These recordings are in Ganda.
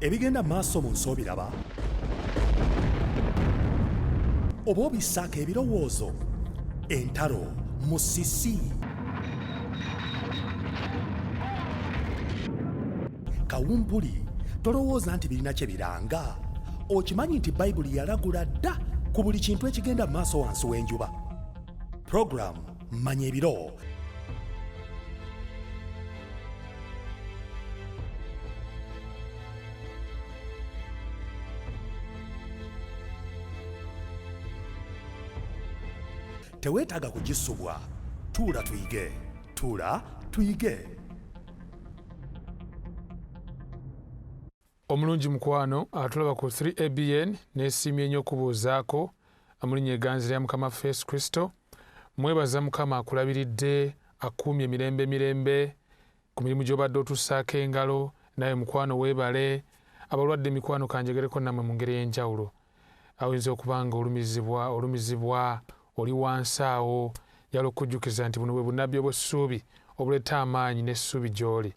ebigenda maaso mu nsi obiraba oba obissaako ebirowoozo entalo musisi kawumpuli tolowooza nti birina kye biranga okimanyi nti bayibuli yalagula dda ku buli kintu ekigenda maaso wansi w'enjuba puroguramu manya ebiro teweetaaga kugisubwa tuula tuyige omulungi mukwano atulaba ku 3ABN n'esiimye ennyo okubuuzaako amulinnya eganzi lya mukama waffe Yesu Kristo mwebaza mukama akulabiridde akuumye emirembe ku mirimu gy'obadde otussaako engalo naye mukwano weebale abalwadde mikwano kanjegereko nammwe mu ngeri ey'enjawulo awinza okuba nga olumizibwa oli wansi awo yala okujjukiza nti buno bwe bunnabbi obw'essuubi obuleeta amaanyi n'essuubi gy'oli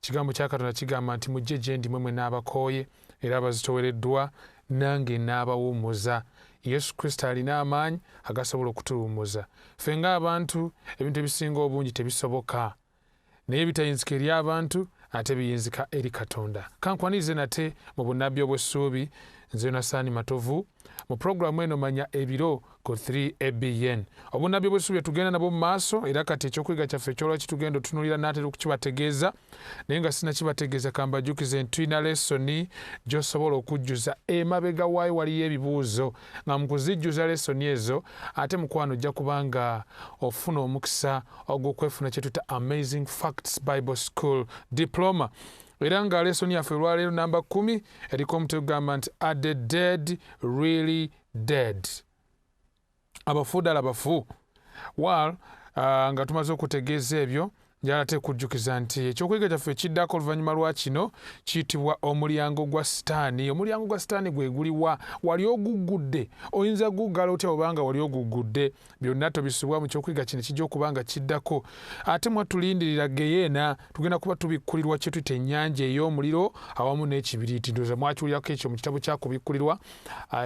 kigambo kya Katonda kigamba nti mujje gye ndi mmwe n'abakooye era abazitowereddwa nange n'abawummuza Yesu Kristo alina amaanyi agasobola okutuwummuza ffe ng'abantu ebintu ebisinga obungi tebisoboka naye bitayinzika eri abantu ate biyinzika eri Katonda kankwanirize nate mu bunnabbi obw'essuubi nze Yonasaani Matovu mu puroguramu eno manya ebiro ku 3ABN obunnabbi obw'essuubi tugenda nabwo mu maaso era kati ekyokuyiga kyaffe ekyolwaki tugenda otunuulira n'atera okukibategeeza naye nga sinakibategeeza kambajjukize nti tulina lesoni gy'osobola okujjuza emabega waayo waliyo ebibuuzo nga mu kuzijjuza lesoni ezo ate mukwano ojja kubanga ofuna omukisa ogw'okwefuna kye tuta Amazing Facts Bible School Diploma era nga lesoni yaffe olwaleero namba 10 eriko omutwe gugamba nti are the dead really dead abafu ddala bafu nga tumaze okutegeeza ebyo njala ate kujjukiza nti ekyokuyiga kyaffe ekiddako oluvannyuma lwa kino kiyitibwa omulyango gwa sitaani omulyango gwa sitaani gwe guliwa wali oguggudde oyinza guggala otya obanga wali oguggudde byonna tobisubwa mu kyokuyiga kino kijja okuba nga kiddako ate mwatulindirira geyeena tugenda kuba tubikkulirwa kye tuyita ennyanja ey'omuliro awamu n'ekibiriiti ndowooza mwakiwulirako ekyo mu kitabo kyakubikkulirwa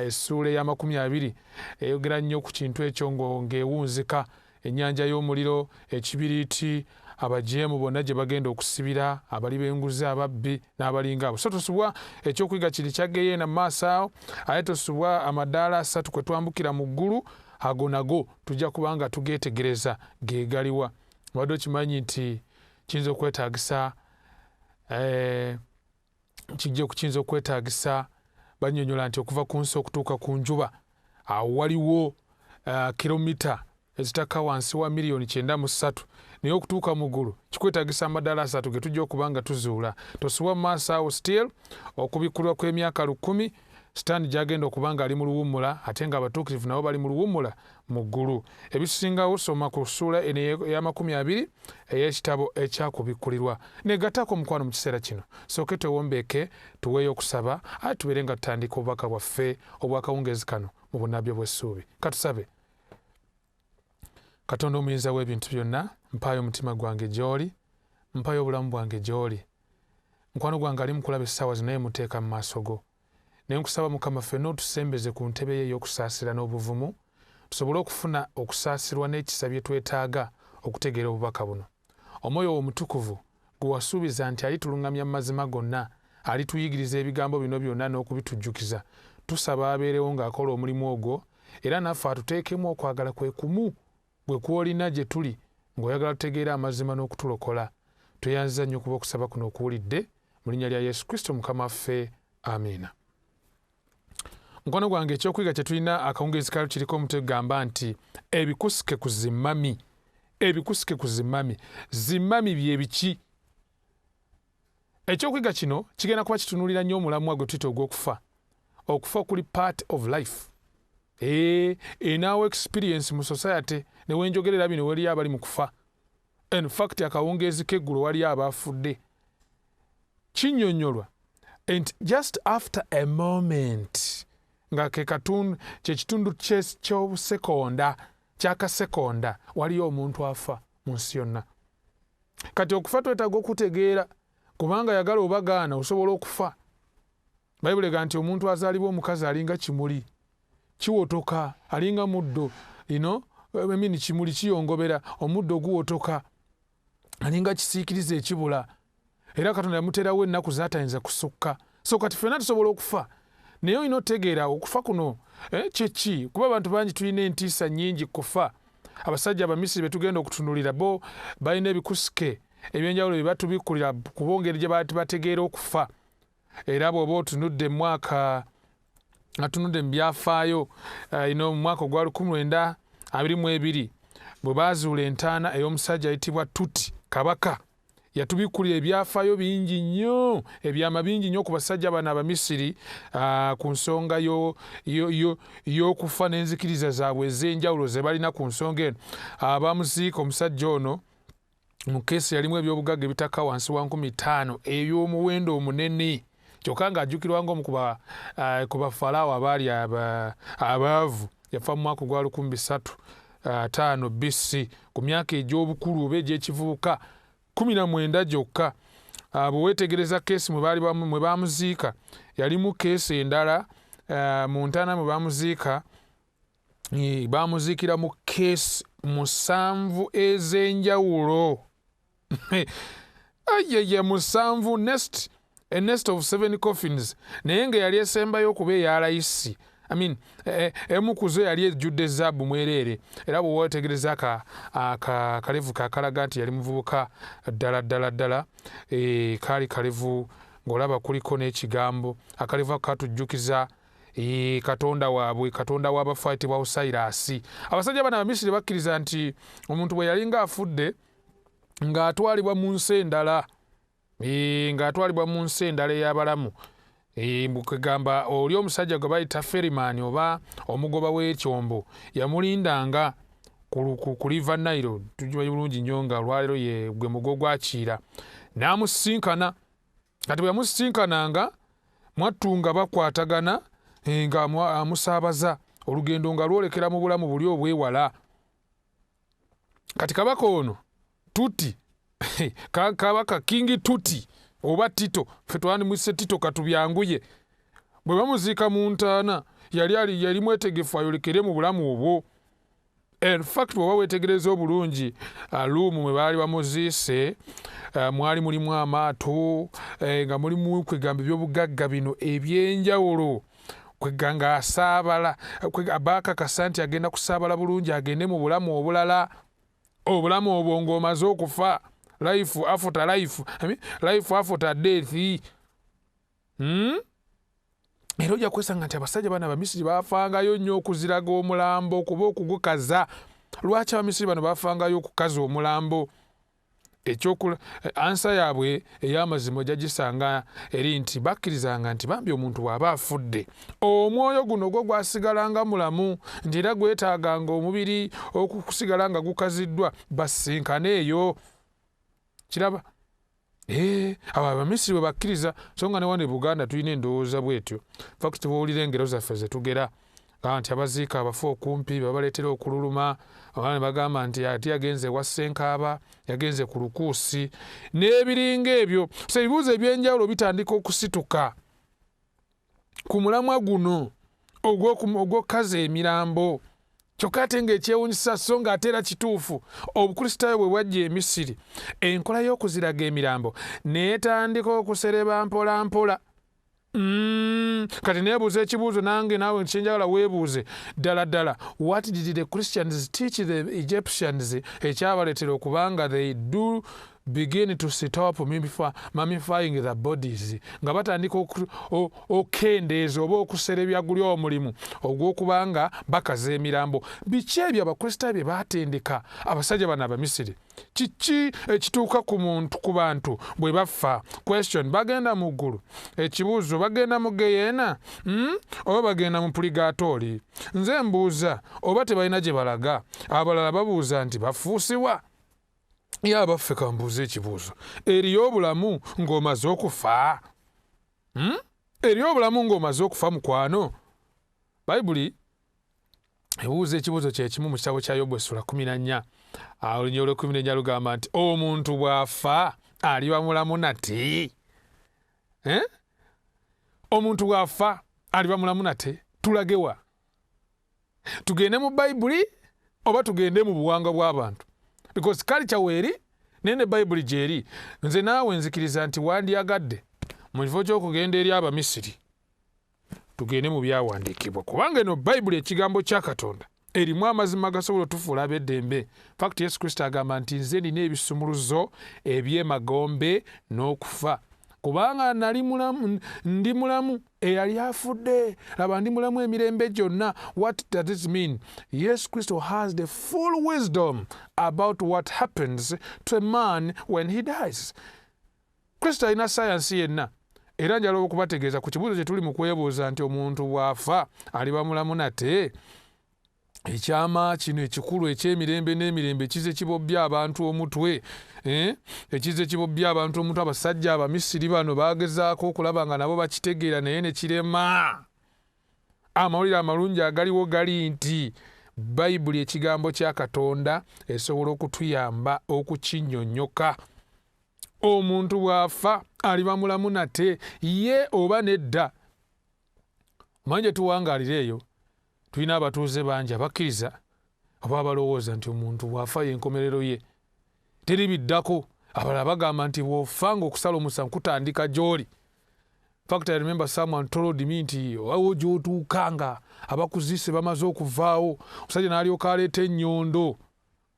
essuula eya 20 eyogera nnyo ku kintu ekyo ng'ewunzika ennyanja y'omuliro ekibiriiti abajeemu bonna gye bagenda okusibira abali b'enguzi ababbi n'abalinga abo so tosubwa ekyokuyiga kiri kyageyeena mu maaso awo aye tosubwa amadaala 3 kwe twambukira mu ggulu ago nago tujja kuba nga tugeetegereza geegaliwa wadde okimanyi nti kiyinza okwetaagisa bannyonnyola nti okuva ku nsi okutuuka ku njuba awo waliwo kilomita ezitaka wansi wa miliyoni 93 naye okutuuka mu ggulu kikwetaagisa amadaala 3 ge tujja okuba nga tuzuula tosubwa mu maaso awo still okubikkulwa kw'emyaka 1000 sitaani gy'agenda okuba nga ali mu luwummula ate nga abatuukirivu nabo bali mu luwummula mu ggulu ebisingawo soma ku ssuula eno eya 20 ey'ekitabo ekyakubikkulirwa negatako mukwano mu kiseera kino sooke twewombeeke tuweeyo okusaba ate tubeere nga tutandika obubaka bwaffe obwakawungeezi kano mu bunnabbi obw'essuubi katusabe Katonda omuyinza w'ebintu byonna mpaayo omutima gwange gy'oli mpaayo obulamu bwange gy'oli mukwano gwange ali mukulaba essaawa zino naye muteeka mu maaso go naye nkusaba mukama ffenna otusembeze ku ntebe ye ey'okusaasira n'obuvumu tusobole okufuna okusaasirwa n'ekisa bye twetaaga okutegeera obubaka buno omwoyo wo omutukuvu gwe wasuubiza nti alituluŋŋamya mu mazima gonna alituyigiriza ebigambo bino byonna n'okubitujjukiza tusaba abeerewo ng'akola omulimu ogwo era naffe atuteekemu okwagala kwe kumu gwe kwolina gye tuli ng'oyagala tutegeera amazima n'okutulokola tweyanziza nnyo okuba okusaba kuno okuwulidde mu linnya lya Yesu Kristo mukama waffe amiina mukwano gwange ekyokuyiga kye tulina akawungeezi kalo kiriko omutwe gugamba nti ebikusike ku zimmami ebikusike ku zimmami zimmami bye biki ekyokuyiga kino kigenda kuba kitunuulira nnyo omulamwa gwe tuyita ogw'okufa okufa kuli part of life enaawo experience mu society newenjogerera bino waliyo abali mu kufa in fact akawungeezi k'eggulu waliyo abaafudde kinnyonnyolwa and just after a moment nga kyekitundu ky'obusekonda kyakasekonda waliyo omuntu afa mu nsi yonna kati okufa twetaaga okutegeera kubanga yagala obagaana osobola okufa bayibuli egamba nti omuntu azaalibwa omukazi alinga kimuli kiwotoka, alinga muddo kimuli kiyongobera, omuddo guwotoka, alinga kisiikiriza ekibula, era Katonda yamuterawo ennaku zaatayinza kusukka. So kati ffenna tusobola okufa, naye olina otegeera okufa kuno kyeki, kuba abantu bangi tulina entiisa nnyingi kufa. Abasajja Abamisiri be tugenda okutunuulira bo balina ebikusike ebyenjawulo bye batubikkulira ku bongeri gye bategeera okufa. Era bw'oba otunudde atunudde mu byafaayo mu mwaka ogwa 1922 bwe baazuula entaana ey'omusajja ayitibwa Tuti kabaka, yatubikkulira ebyafaayo bingi nnyo, ebyama bingi nnyo ku basajja bano Abamisiri ku nsonga y'okufa n'enzikiriza zaabwe ez'enjawulo ze balina ku nsonga eno. Bamuziika omusajja ono mu keesi yalimu ebyobugagga ebitaka wansi wa 50 eby'omuwendo omunene, kyokka ng'ajjukirwa ng'omu ku bafalaawo abaali abaavu. Yafa mu mwaka ogwa 305 BC ku myaka egy'obukulu oba egy'ekivubuka 19 gyokka. Bwe weetegereza keesi mwe baamuziika, yalimu keesi endala mu ntaana mwe baamuziika, baamuziikira mu keesi 7 ez'enjawulo. Ayaya 7, a nest of 7 coffins, naye nga yali esembayo okuba eya layisi. Emu ku zo yali ejjudde zaabu mwereere, era bwe weetegereza akalevu kakalaga nti yali muvubuka ddala kaali kalevu ng'olaba kuliko n'ekigambo. Akalevu ako katujjukiza katonda waabwe, katonda w'abafu ayitibwa Osayirasi. Abasajja bano Abamisiri bakkiriza nti omuntu bwe yali ng'afudde ng'atwalibwa mu nsi endala, ng'atwalibwa mu nsi endala ey'abalamu. Mbukegamba oli omusajja gwe bayita Ferryman oba omugoba w'ekyombo yamulindanga ku River Nile, tugimanyi bulungi nnyo nga olwaleero ye gwe mugo gwakiira, n'amusisinkana. Kati bwe yamusisinkananga mwattu nga bakwatagana nga amusaabaza, olugendo nga lwolekera mu bulamu buli obwewala. Kati kabaka ono Tuti kabaka King Tuti oba Tito, ffe twandimwise Tito katubyanguye, bwe bamuziika mu ntaana yali mwetegefu ayolekere mu bulamu obwo. In fact bw'oba weetegereza obulungi luumu mwe baali bamuziise mwali mulimu amaato nga mulimu kwegamba ebyobugagga bino ebyenjawulo, kweganga asaabala, baakakasa nti agenda kusaabala bulungi agende mu bulamu obulala, obulamu obwo ng'omaze okufa. Life after life, life after death. Era ojja kwesanga nti abasajja bano Abamisiri baafangayo nnyo okuziraga omulambo kuba okugukaza. Lwaki Abamisiri bano baafangayo okukaza omulambo? Ansa yaabwe ey'amazima ojja gisanga eri nti bakkirizanga nti bambi omuntu bw'aba afudde, omwoyo guno gwo gwasigalanga mulamu, nti era gwetaaganga omubiri okusigala nga gukaziddwa basinkane eyo. Kiraba abo Abamisiri bwe bakkiriza, so nga ne wano e Buganda tulina endowooza bwetyo. Fakiti bw'owulira engero zaffe ze tugera nti abaziika abafu okumpi babaleetera okululuma, abaana bagamba nti ati yagenze ewa Ssenkaaba, yagenze ku Lukuusi n'ebiringa ebyo. So ebibuuzo ebyenjawulo bitandika okusituka ku mulamwa guno ogw'okaza emirambo. Kyokka ate ng'ekyewuunyisa so ng'ate era kituufu, Obukristaayo bwe bwajja e Misiri, enkola y'okuziraga emirambo neetandika okusereba mpola mpola. Kati neebuuza ekibuuzo nange naawe ekyenjawulo weebuuze ddala, what did the Christians teach the Egyptians ekyabaleetera okubanga they do begin to stop mummifying the bodies, nga batandika okendeeza oba okuserebya guli omulimu ogw'okubanga bakaza emirambo? Biki ebyo Abakristaayo bye baatendeka abasajja bano Abamisiri? Kiki ekituuka ku bantu bwe bafa? Question, bagenda mu ggulu? Ekibuuzo, bagenda mu Geyeena oba bagenda mu Purigatori? Nze mbuuza, oba tebalina gye balaga? Abalala babuuza nti bafuusibwa. Ye abaffe kambuuza ekibuuzo, eriyo obulamu ng'omaze okufa? Eriyo obulamu ng'omaze okufa mukwano? Bayibuli ebuuza ekibuuzo kye kimu mu kitabo kya Yobu essula 14 olunyiriri olw'ekkumi lugamba nti omuntu bw'afa aliba mulamu nate? omuntu bw'afa aliba mulamu nate? Tulagewa tugende mu bayibuli oba tugende mu buwangwa bw'abantu? Because culture weeri nene bayibuli gyeri. Nze naawe nzikiriza nti wandyagadde mu kifo ky'okugenda eri Abamisiri tugende mu byawandiikibwa, kubanga eno bayibuli ekigambo kya Katonda erimu amazima gasobola otufuula ab'eddembe. Fakiti Yesu Kristo agamba nti nze nina ebisumuluzo eby'emagombe n'okufa, kubanga nali mulamu, ndi mulamu eyali afudde, laba ndi mulamu emirembe gyonna. What does this mean? Yesu Kristo has the full wisdom about what happens to a man when he dies. Kristo alina sayansi yenna, era njala okubategeeza ku kibuuzo kye tuli mu kwebuuza nti omuntu bw'afa aliba mulamu nate. Ekyama kino ekikulu eky'emirembe n'emirembe ekize kibobbya abantu omutwe, ekize kibobbya abantu omutwe. Abasajja Abamisiri bano bagezaako okulaba nga nabo bakitegeera naye ne kirema. Amawulire amalungi agaliwo gali nti bayibuli ekigambo kya Katonda esobola okutuyamba okukinnyonnyoka. Omuntu bw'afa aliba mulamu nate ye oba nedda? Manje tuwangaalira eyo tulina abatuuze bangi abakkiriza oba abalowooza nti omuntu bw'afa y'enkomerero ye, teri biddako. Abalala bagamba nti bw'ofa ng'okusala omusango kutandika gy'oli. In fact, I remember someone told me nti wawo gy'otuuka nga abakuzise bamaze okuvaawo, omusajja n'alyoka aleeta ennyondo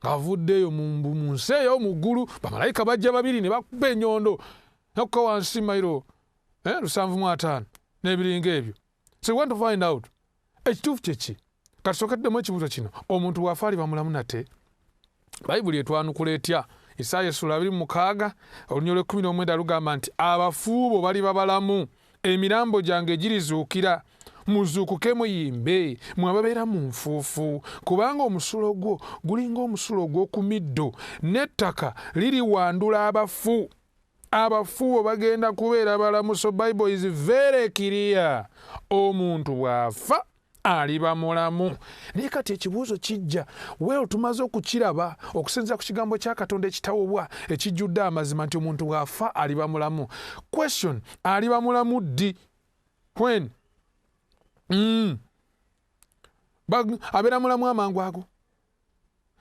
ng'avuddeeyo mu nsi eyo mu ggulu, bamalayika bajja babiri ne bakuba ennyondo n'okukka wansi mayiro 750 n'ebiringa ebyo. So we want to find out ekituufu kyeki. Katusookeddemu ekibuuzo kino, omuntu bw'afa aliba mulamu nate? Bayibuli etwanukula etya? Isaaya 26 olunyolo 19 lugamba nti abafu bo baliba balamu, emirambo gyange girizuukira. Muzuukuke muyimbe mmwe ababeera mu nfuufu, kubanga omusulo gwo gulinga omusulo gw'oku middo, n'ettaka liriwandula abafu. Abafu bo bagenda kubeera balamu. So Bible is very clear. Omuntu bw'afa aliba mulamu. Naye kati ekibuuzo kijja, weero tumaze okukiraba okusinziira ku kigambo kya Katonda ekitawobwa ekijjudde amazima nti omuntu bw'afa aliba mulamu. Question, aliba mulamu ddi? When? Abeera mulamu amangu ago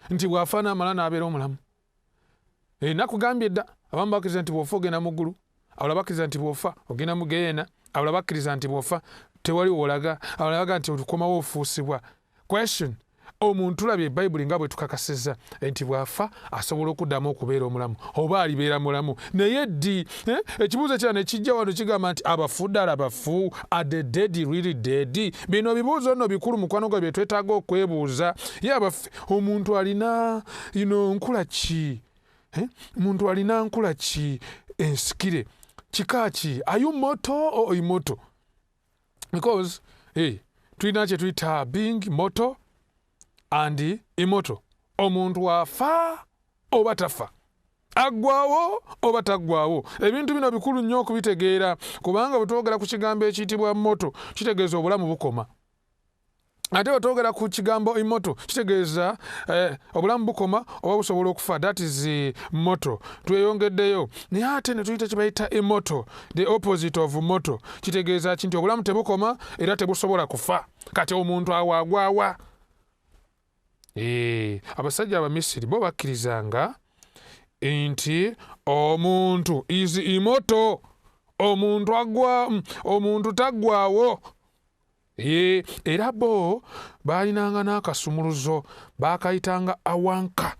nti bw'afa n'amala n'abeera omulamu? Nakugambye dda abamu bakkiriza nti bw'ofa ogenda mu ggulu, abalala bakkiriza nti bw'ofa ogenda mu Geyeena, abalala bakkiriza nti bw'ofa tewali wolaga, abalala baga nti olukomawo ofuusibwa. Question, omuntu tulabye Bayibuli nga bwe tukakasizza nti bw'afa asobola okuddamu okubeera omulamu, oba alibeera mulamu. Naye ddi? Ekibuuzo kya ne kijja wano kigamba nti abafu ddala bafu, are the dead really dead? Bino bibuuzo nno bikulu mukwano gwa bye twetaaga okwebuuza. Ye abafu, omuntu alina nkula ki? Omuntu alina nkula ki ensikire? Kika ki? Are you mortal or immortal? Because tulina kye tuyita being mortal and immortal. Omuntu afa oba tafa, aggwawo oba taggwawo. Ebintu bino bikulu nnyo okubitegeera, kubanga bwe twogera ku kigambo ekiyitibwa mortal kitegeeza obulamu bukoma. Ate bwe twogera ku kigambo immortal kitegeeza obulamu bukoma oba busobola okufa. That is mortal. Tweyongeddeyo naye ate ne tuyita kye bayita immortal, the opposite of mortal. Kitegeeza nti obulamu tebukoma era tebusobola kufa. Kati omuntu awaagwawa. Abasajja Abamisiri bo bakkirizanga nti omuntu is immortal. Omuntu taggwawo. Era bo baalinanga n'akasumuluzo baakayitanga awanka.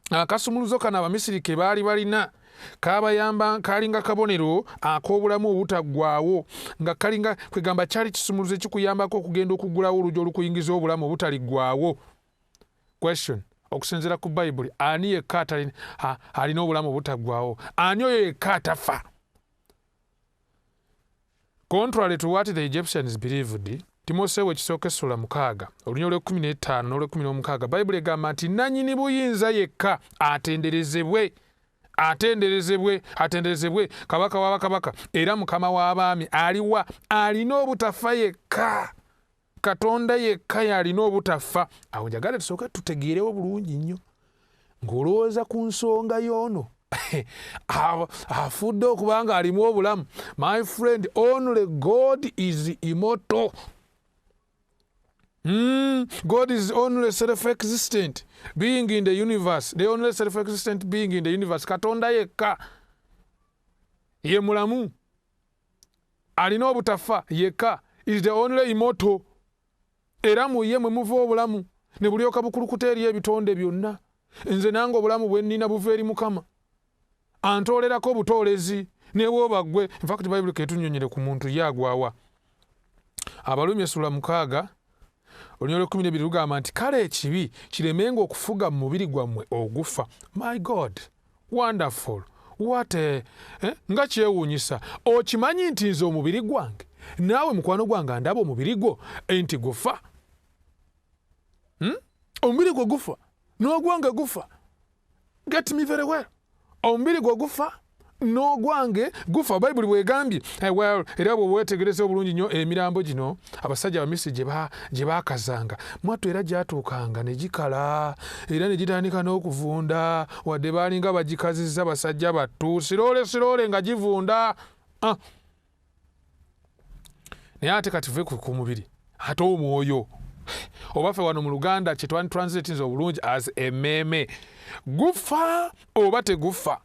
Akasumuluzo kano Abamisiri ke baali balina kabayamba, kalinga kabonero ak'obulamu obutaggwaawo, nga kalinga kwegamba kyali kisumuluzo ekikuyambako okugenda okugulawo oluggi olukuyingiza obulamu obutaliggwaawo. Question, okusinziira ku Bayibuli, ani yekka alina obulamu obutaggwaawo? Ani oyo yekka atafa? Contrary to what the Egyptians believed, Timoseewo ekisooka essula 6 olunyolo 15 n'olw'16 Bayibuli egamba nti nannyini buyinza yekka atenderezebwe, kabaka w'abakabaka era mukama w'abaami aliwa? Alina obutafa yekka. Katonda yekka y'alina obutafa. Awo njagala tusooke tutegeerewo bulungi nnyo ng'olowooza ku nsonga y'ono afudde okubanga alimu obulamu. My friend, only God is immortal. God is only self-existent being in the universe. The only self-existent being in the universe. Katonda yekka ye mulamu alina obutafa yekka is the only immortal. Era mu ye mwe muva obulamu ne bulyoka bukulukuta eri ebitonde byonna. Nze nange obulamu bwe nnina buva eri Mukama. Antoolerako obutoolezi ne bwobagwe. In fact Bible ketunyonyere ku muntu yagwawa. Abalumi essula 6 Olunyolo 12 lugamba nti kale ekibi kiremenga okufuga mu mubiri gwammwe ogufa. My God, wonderful. What nga kyewuunyisa. Okimanyi nti nze omubiri gwange naawe mukwano gwange ndaba omubiri gwo enti gufa. Omubiri gwo gufa n'ogwange gufa. Get me very well. Omubiri gwo gufa n'ogwange gufa. Bayibuli bwegambye era bwe weetegereza obulungi nnyo emirambo gino abasajja abamisiri gye baakazanga mwattu era gyatuukanga ne gikala era ne gitandika n'okuvunda wadde baalinga bagikazizza basajja battu siroole nga givunda. Naye ate kati tuve ku mubiri ate omwoyo oba ffe wano mu Luganda kye translatinze obulungi as emmeeme gufa oba tegufa.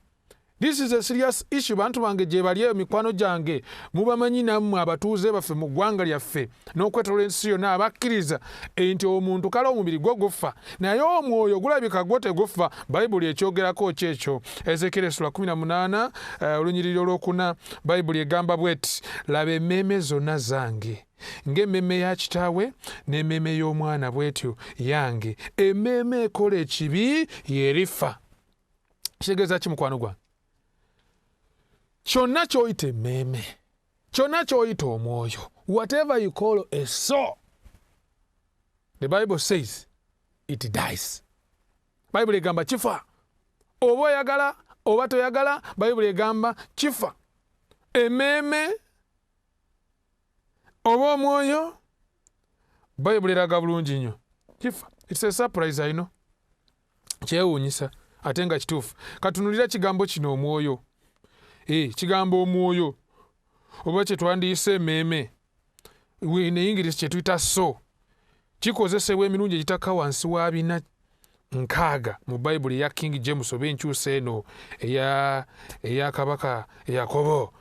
This is a serious issue. Bantu bange gye bali eyo mikwano gyange mubamanyi nammwe abatuuze baffe mu ggwanga lyaffe n'okwetooloola ensi yonna abakkiriza nti omuntu kale omubiri gwo gufa naye omwoyo gulabika gwo tegufa. Bayibuli ekyogerako kyekyo. Ezekiel 18 olunyiriri olwokuna Bayibuli egamba bweti laba emmeeme zonna zange ng'emmeeme ya kitaawe n'emmeeme y'omwana bwetyo yange. Emmeeme ekola ekibi yerifa. Kitegeeza ki mukwano gwange? Kyonna ky'oyita emmeeme, kyonna ky'oyita omwoyo, whatever you call a soul, the Bible says it dies. Bible egamba kifa. Oba oyagala oba toyagala, Bible egamba kifa. Emmeeme oba omwoyo, Bible eraga bulungi nnyo kifa. It's a surprise, I know. Kyewuunyisa ate nga kituufu. Katunulira kigambo kino omwoyo. Kigambo omwoyo oba kye twandiyise emmeeme in English kye tuyita so kikozesebwa emirundi egitaka wansi wa 406 mu Bayibuli eya King James oba enkyusa eno eya kabaka Yakobo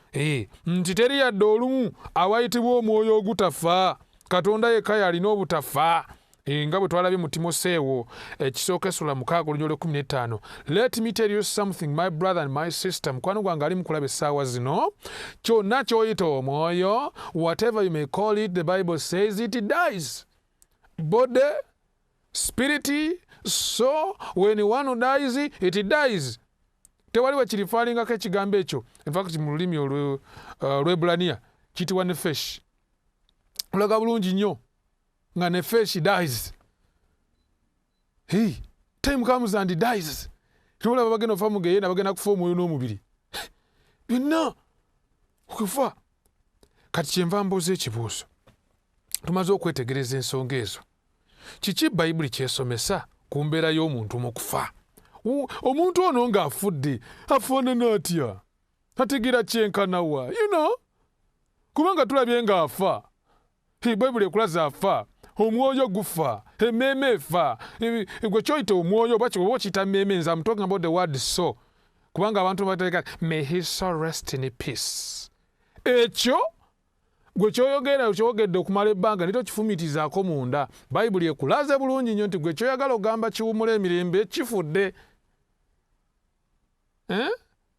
nti teri yadde olumu awayitibwa omwoyo ogutafa. Katonda yekka yalina obutafa. Nga bwe twalabye mu Timoseewo ekisooka essula 6 olunyolo 15. Let me tell you something, my brother and my sister. Mukwano gwange ali mukulaba essaawa zino kyonna ky'oyita omwoyo, whatever you may call it, the Bible says it dies. Body, spirit, soul, when one dies, it dies. Tewali wakirifaalingako ekigambo ekyo. In fact mu lulimi olw'Ebbulaniya kiyitibwa nefesh. Olaga bulungi nnyo nga nefesh dies. Time comes and it dies. Tubula bagenda ofa mugeyena bagenda kufa omwoyo n'omubiri. Byonna okufa. Kati kyenva mbuuza ekibuuzo. Tumaze okwetegereza ensonga ezo. Kiki Bayibuli kyesomesa ku mbeera y'omuntu mu kufa? Omuntu ono ng'afudde afaanana atya? Ategeera kyenkanawa? You know? Kubanga tulabye ng'afa. Bayibuli ekulaza afa. Omwoyo gufa. Emmeeme efa. Gwe kyoyita omwoyo oba kiyita mmeeme, nze I'm talking about the word soul. Kubanga abantu bateeka may his soul rest in peace. Ekyo gwe kyogedde okumala ebbanga nito kifumitizaako munda. Bayibuli ekulaze bulungi nnyo nti gwe kyoyagala ogamba kiwumula emirembe kifudde.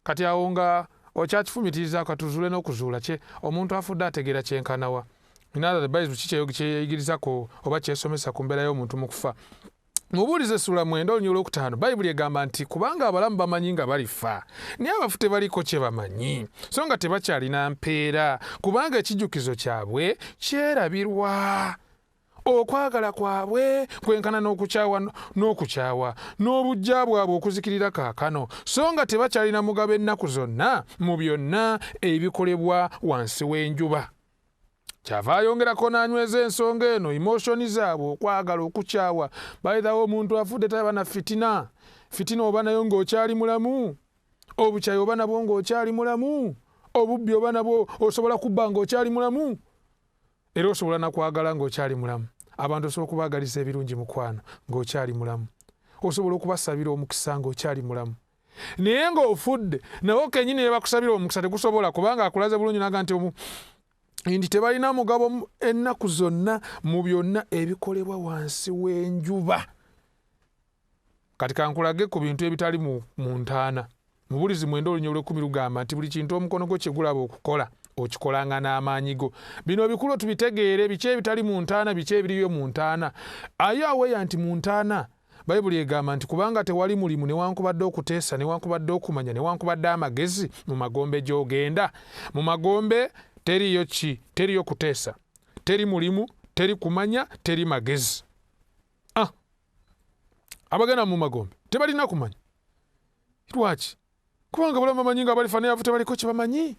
Kati awo nga okyakifumitiriza katuzule n'okuzuula kye omuntu afudde ategeera kyenkanawa. Minala the Bible kyeyigirizako oba kyesomesa ku mbeera y'omuntu mu kufa. Mubuulize essula 9 olunyolo 5 Bayibuli egamba nti kubanga abalamu bamanyi nga balifa naye abafu tebaliko kye bamanyi so nga tebakyalina mpeera kubanga ekijjukizo kyabwe kyerabirwa. Okwagala kwabwe kwenkana n'okukyawa n'obujja bwabwe okuzikirira kaakano so nga tebakyalina mugabo ennaku zonna mu byonna ebikolebwa wansi w'enjuba. Kyava ayongerako n'anyweza ensonga eno emotioni zaabwe okwagala okukyawa. Bayitawo omuntu afudde taba na fitina oba nayo ng'okyali mulamu. Obukyayi oba nabwo ng'okyali mulamu. Obubbi oba nabwo osobola kubba ng'okyali mulamu. Era osobola nakwagala ng'okyali mulamu. Abantu osobola okubaagaliza ebirungi mukwano ng'okyali mulamu. Osobola okubasabira omukisa ng'okyali mulamu. Naye ng'ofudde nawo kennyini ne bakusabira omukisa tegusobola kubanga akulaze bulungi naga nti tebalina mugabo ennaku zonna mu byonna ebikolebwa wansi w'enjuba. Kati kankulage ku bintu ebitali mu ntaana. Mu Bulizi 9:10 lugamba nti buli kintu omukono gwo kye gulaba okukola okikolanga n'amaanyi go. Bino bikulu tubitegeere biki ebitali mu ntaana biki ebiriyo mu ntaana. Ayo aweya nti mu ntaana Bayibuli egamba nti kubanga tewali mulimu newankubadde okuteesa newankubadde okumanya newankubadde amagezi mu magombe gy'ogenda. Mu magombe teriyo ki? Teriyo kuteesa, teri mulimu, teri kumanya, teri magezi. Abagenda mu magombe tebalina kumanya. Lwaki? Kubanga bulamu bamanyi nga balifa naye tebaliko kye bamanyi.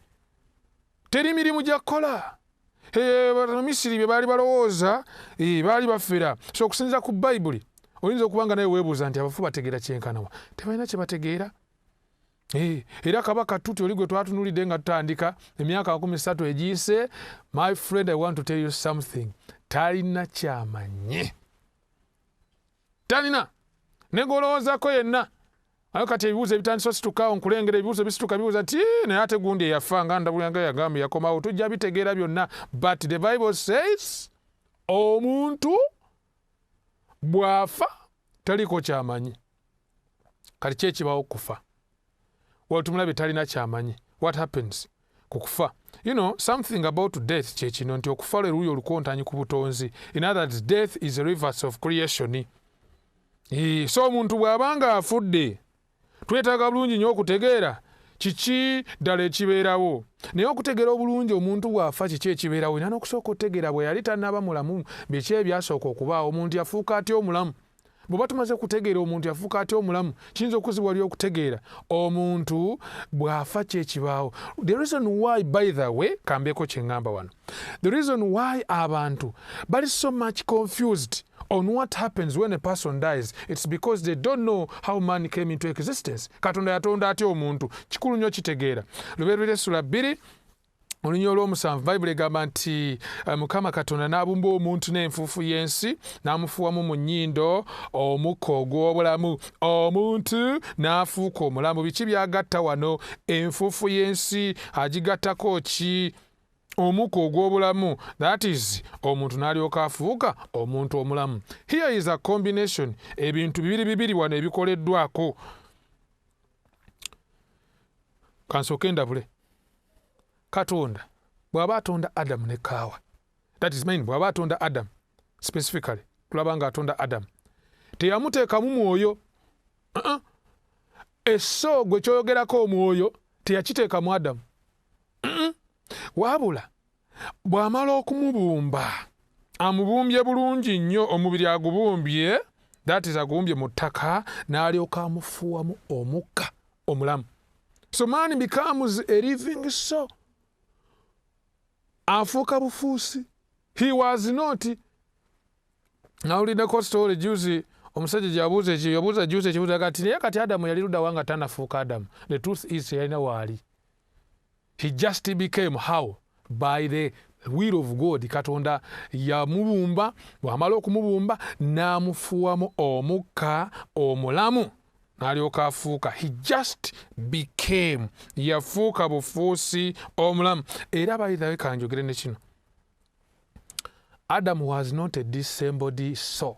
Teri mirimu gya kukola. Abamisiri bye baali balowooza baali bafera. So okusinziira ku Bayibuli oyinza okubanga naye weebuuza nti abafu bategeera kyenkanawa. Tebalina kye bategeera. Era kabaka tuti oli gwe twatunulidde nga tutandika emyaka 13 egiyise, my friend, I want to tell you something. Talina kyamanye. Talina. Negoloozaako yenna. Ayo kati ebibuuzo ebitandisa ositukawo nkulengera ebibuuzo bisituka bibuuza nti naye ate gundi eyafa nga ndabulanga yagambye yakomawo. Tujja bitegeera byonna. But the Bible says omuntu bw'afa taliko kyamanyi. Kati ki ekibawo kufa? Tumulabe talina kyamanyi. What happens ku kufa? You know, something about death kye kino nti okufa lwe luuyi olukontanyi ku butonzi. In other words, death is a reverse of creation. So omuntu bw'abanga afudde twetaaga bulungi nnyo okutegeera kiki ddala ekibeerawo. Naye okutegeera obulungi omuntu bw'afa kiki ekibeerawo era n'okusooka otegeera bwe yali tannaba mulamu biki ebyasooka okubaawo. Omuntu yafuuka atya omulamu? Bw'oba tumaze kutegeera omuntu yafuuka atya omulamu kiyinza okuzibwa lyo okutegeera omuntu bw'afa ki ekibaawo. The reason why, by the way, kambeeko kye ngamba wano, the reason why abantu bali so much confused on what happens when a person dies, it's because they don't know how man came into existence. Katonda yatonda atya omuntu kikulu nnyo kitegeera. Lubeerera essula 2 olunya olw'omusanvu Bayibuli egamba nti Mukama Katonda n'abumba omuntu n'enfuufu y'ensi n'amufuuwamu mu nnyindo omukka ogw'obulamu. Omuntu n'afuuka omulamu. Biki byagatta wano? Enfuufu y'ensi agigattako ki? Omukka ogw'obulamu. That is omuntu n'alyoka afuuka omuntu omulamu. Here is a combination. Ebintu bibiri wano ebikoleddwako. Kansooke ndabule. Katonda bw'aba atonda Adamu ne Kaawa, that is mean bw'aba atonda Adamu specifically, tulaba nga atonda Adamu teyamuteekamu mwoyo. Esso gwe kyoyogerako omwoyo teyakiteekamu Adamu. Wabula bw'amala okumubumba amubumbye bulungi nnyo, omubiri agubumbye, that is agubumbye mu ttaka n'alyoka amufuuwamu omukka omulamu. So man becomes a living soul. Afuuka bufuusi. He was not. Nawuliddeko story juzi omusajja gyabuuza ekyo yabuuza juzi ekibuuzo kati naye kati Adamu yali ludda wanga tanafuuka Adamu. The truth is yalina waali. He just became how? By the will of God. Katonda yamubumba, bw'amala okumubumba n'amufuuwamu omukka omulamu n'alyoka afuuka. He just became. Yafuuka bufuusi omulamu. Era bayithawe kanjogere ne kino. Adam was not a disembodied soul.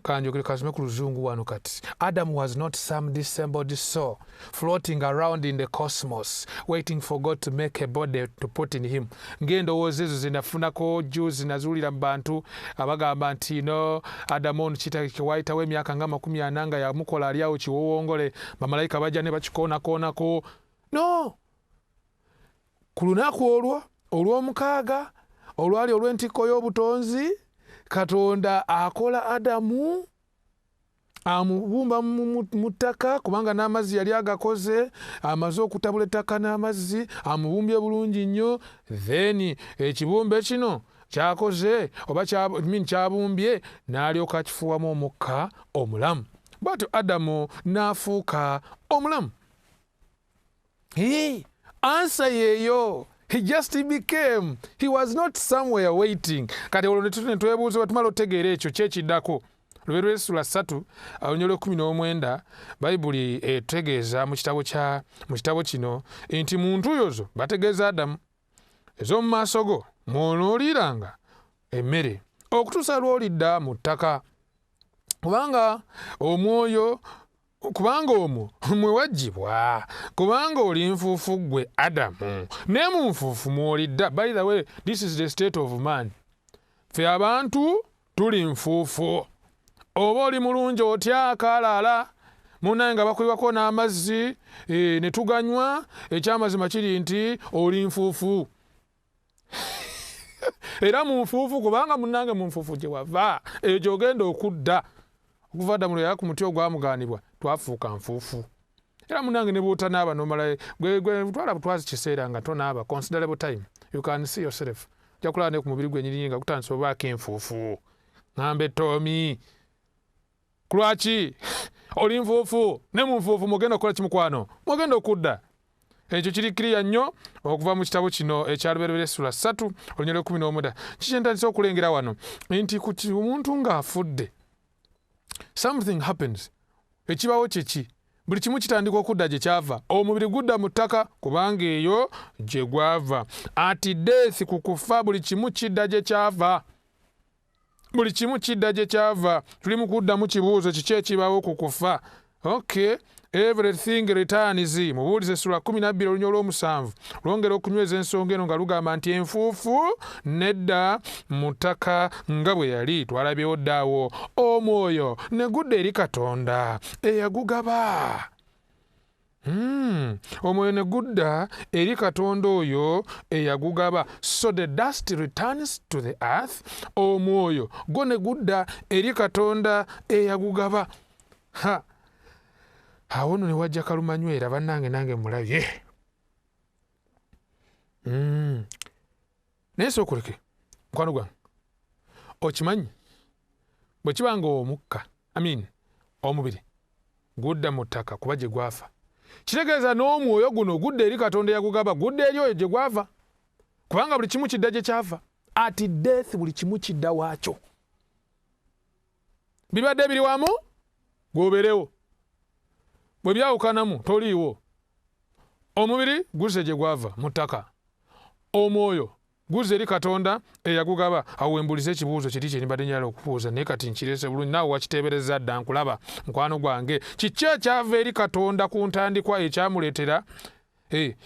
Kanjogere kasome ku luzungu wano kati. Adam was not some disembodied soul floating around in the cosmos waiting for God to make a body to put in him. Ng'endowooza ezo zinafunako juzi nazuulira mu bantu abagamba nti no Adamu ono kitawayitawo emyaka nga 40 nga yamukola ali awo kiwowongole bamalayika bajja ne bakikoonakoonako. No! Ku lunaku olw'omukaaga olwali olw'entikko y'obutonzi, Katonda akola Adamu amubumba mu ttaka kubanga n'amazzi yali agakoze, amaze okutabula ettaka n'amazzi, amubumbye bulungi nnyo. Then ekibumbe kino kyakoze oba kyabumbye n'alyoka akifuuwamu omukka omulamu. Bw'atyo Adamu n'afuuka omulamu. Answer yeyo. He just became. He was not somewhere waiting. Kati olwo ne twebuuza batumala otegeera ekyo kyekiddako. Lubeerera Essula 3 Olunyolo 19 Bayibuli etegeeza mu kitabo kino nti muntu yozo bategeeza Adamu ez'omu maaso go mw'onooliranga emmere okutuusa lw'olidda mu ttaka kubanga omwo mwe waggyibwa kubanga oli nfuufu ggwe Adamu ne mu nfuufu mw'olidda. By the way, this is the state of man. Ffe abantu tuli nfuufu. Oba oli mulungi otya akaalaala munnange nga bakubibwako n'amazzi ne tuganywa, ekyamazima kiri nti oli nfuufu. Era mu nfuufu kubanga munnange mu nfuufu gye wava egyo ogenda okudda. Okuva Adamu lwe yali ku muti ogwamugaanibwa twafuuka nfuufu. Era munnange ne bw'otanaaba n'omala gwe twala butwazi kiseera nga tonaaba considerable time. You can see yourself. Ojja kulaba ne ku mubiri gwennyini nga gutandise obaako enfuufu. Ŋŋambe Toomi. Kulwaki oli nfuufu ne mu nfuufu mugenda okukola kimukwano mugenda okudda. Ekyo kiri kiriya nnyo okuva mu kitabo kino ekya Lubeerera Essula 3 Olunyolo 19. Kikyentandise okulengera wano nti ku omuntu ng'afudde something happens. Ekibawo kyeki buli kimu kitandika okudda gye kyava. Omubiri gudda mu ttaka kubanga eyo gye gwava. Ati death ku kufa buli kimu kidda gye kyava. Buli kimu kidda gye kyava. Tuli mu kuddamu kibuuzo kiki ekibawo ku kufa. Okay. Everything returns. Mubuulize Essula 12 Olunyolo 7 lwongera okunyweza ensonga eno nga lugamba nti enfuufu nedda mu ttaka nga bwe yali twalabyewo ddaawo. Omwoyo ne gudda eri Katonda eyagugaba. Omwoyo ne gudda eri Katonda oyo eyagugaba. So the dust returns to the earth. Omwoyo gwo ne gudda eri Katonda eyagugaba. Awo nno ne wajja kalumanywera bannange nange mulabye. Naye sookuleke mukwano gwange okimanyi bwe kiba nga omukka omubiri gudda mu ttaka kuba gye gwafa, kitegeeza n'omwoyo guno gudda eri Katonda eyagugaba, gudda eri oyo gye gwava kubanga buli kimu kidda gye kyava. Ati death buli kimu kidda waakyo. Bibadde biri wamu gwoberewo, bwe byawukanamu toliiwo. Omubiri guzze gye gwava mu ttaka, omwoyo guzze eri Katonda eyagugaba. Awo wembulize ekibuuzo kiri kye nibadde nyala okubuuza naye kati nkirese bulungi naawe wakiteebereza dda nkulaba mukwano gwange. Kiki ekyava eri Katonda ku ntandikwa ekyamuleetera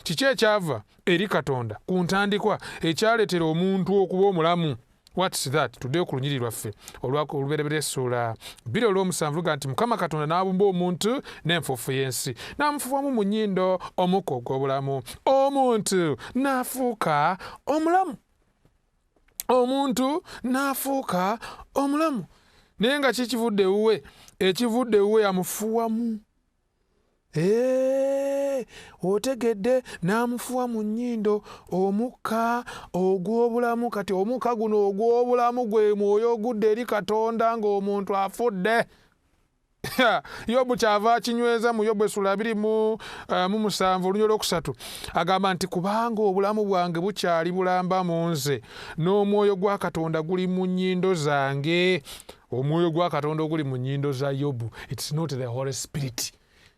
kiki ekyava eri Katonda ku ntandikwa ekyaleetera omuntu okuba omulamu? What's that? Today ku lunyiri lwaffe Olubeerera Essula 2:7 luga nti Mukama Katonda n'abumba omuntu n'enfuufu y'ensi n'amufuuwamu mu nnyindo omukka ogw'obulamu. Omuntu n'afuuka omulamu. Omuntu n'afuuka omulamu. Naye nga kikivudde ewuwe? Ekivudde ewuwe amufuuwamu. Otegedde n'amufuwa mu nnyindo omukka ogw'obulamu. Kati omukka guno ogw'obulamu gwe mwoyo ogudde eri Katonda ng'omuntu afudde. Yobu kyava akinyweza mu Yobu Essula 2:7 Olunyolo 3 agamba nti kubanga obulamu bwange bukyali bulamba mu nze n'omwoyo gwa Katonda guli mu nnyindo zange. Omwoyo gwa Katonda oguli mu nnyindo za Yobu. It's not the Holy Spirit.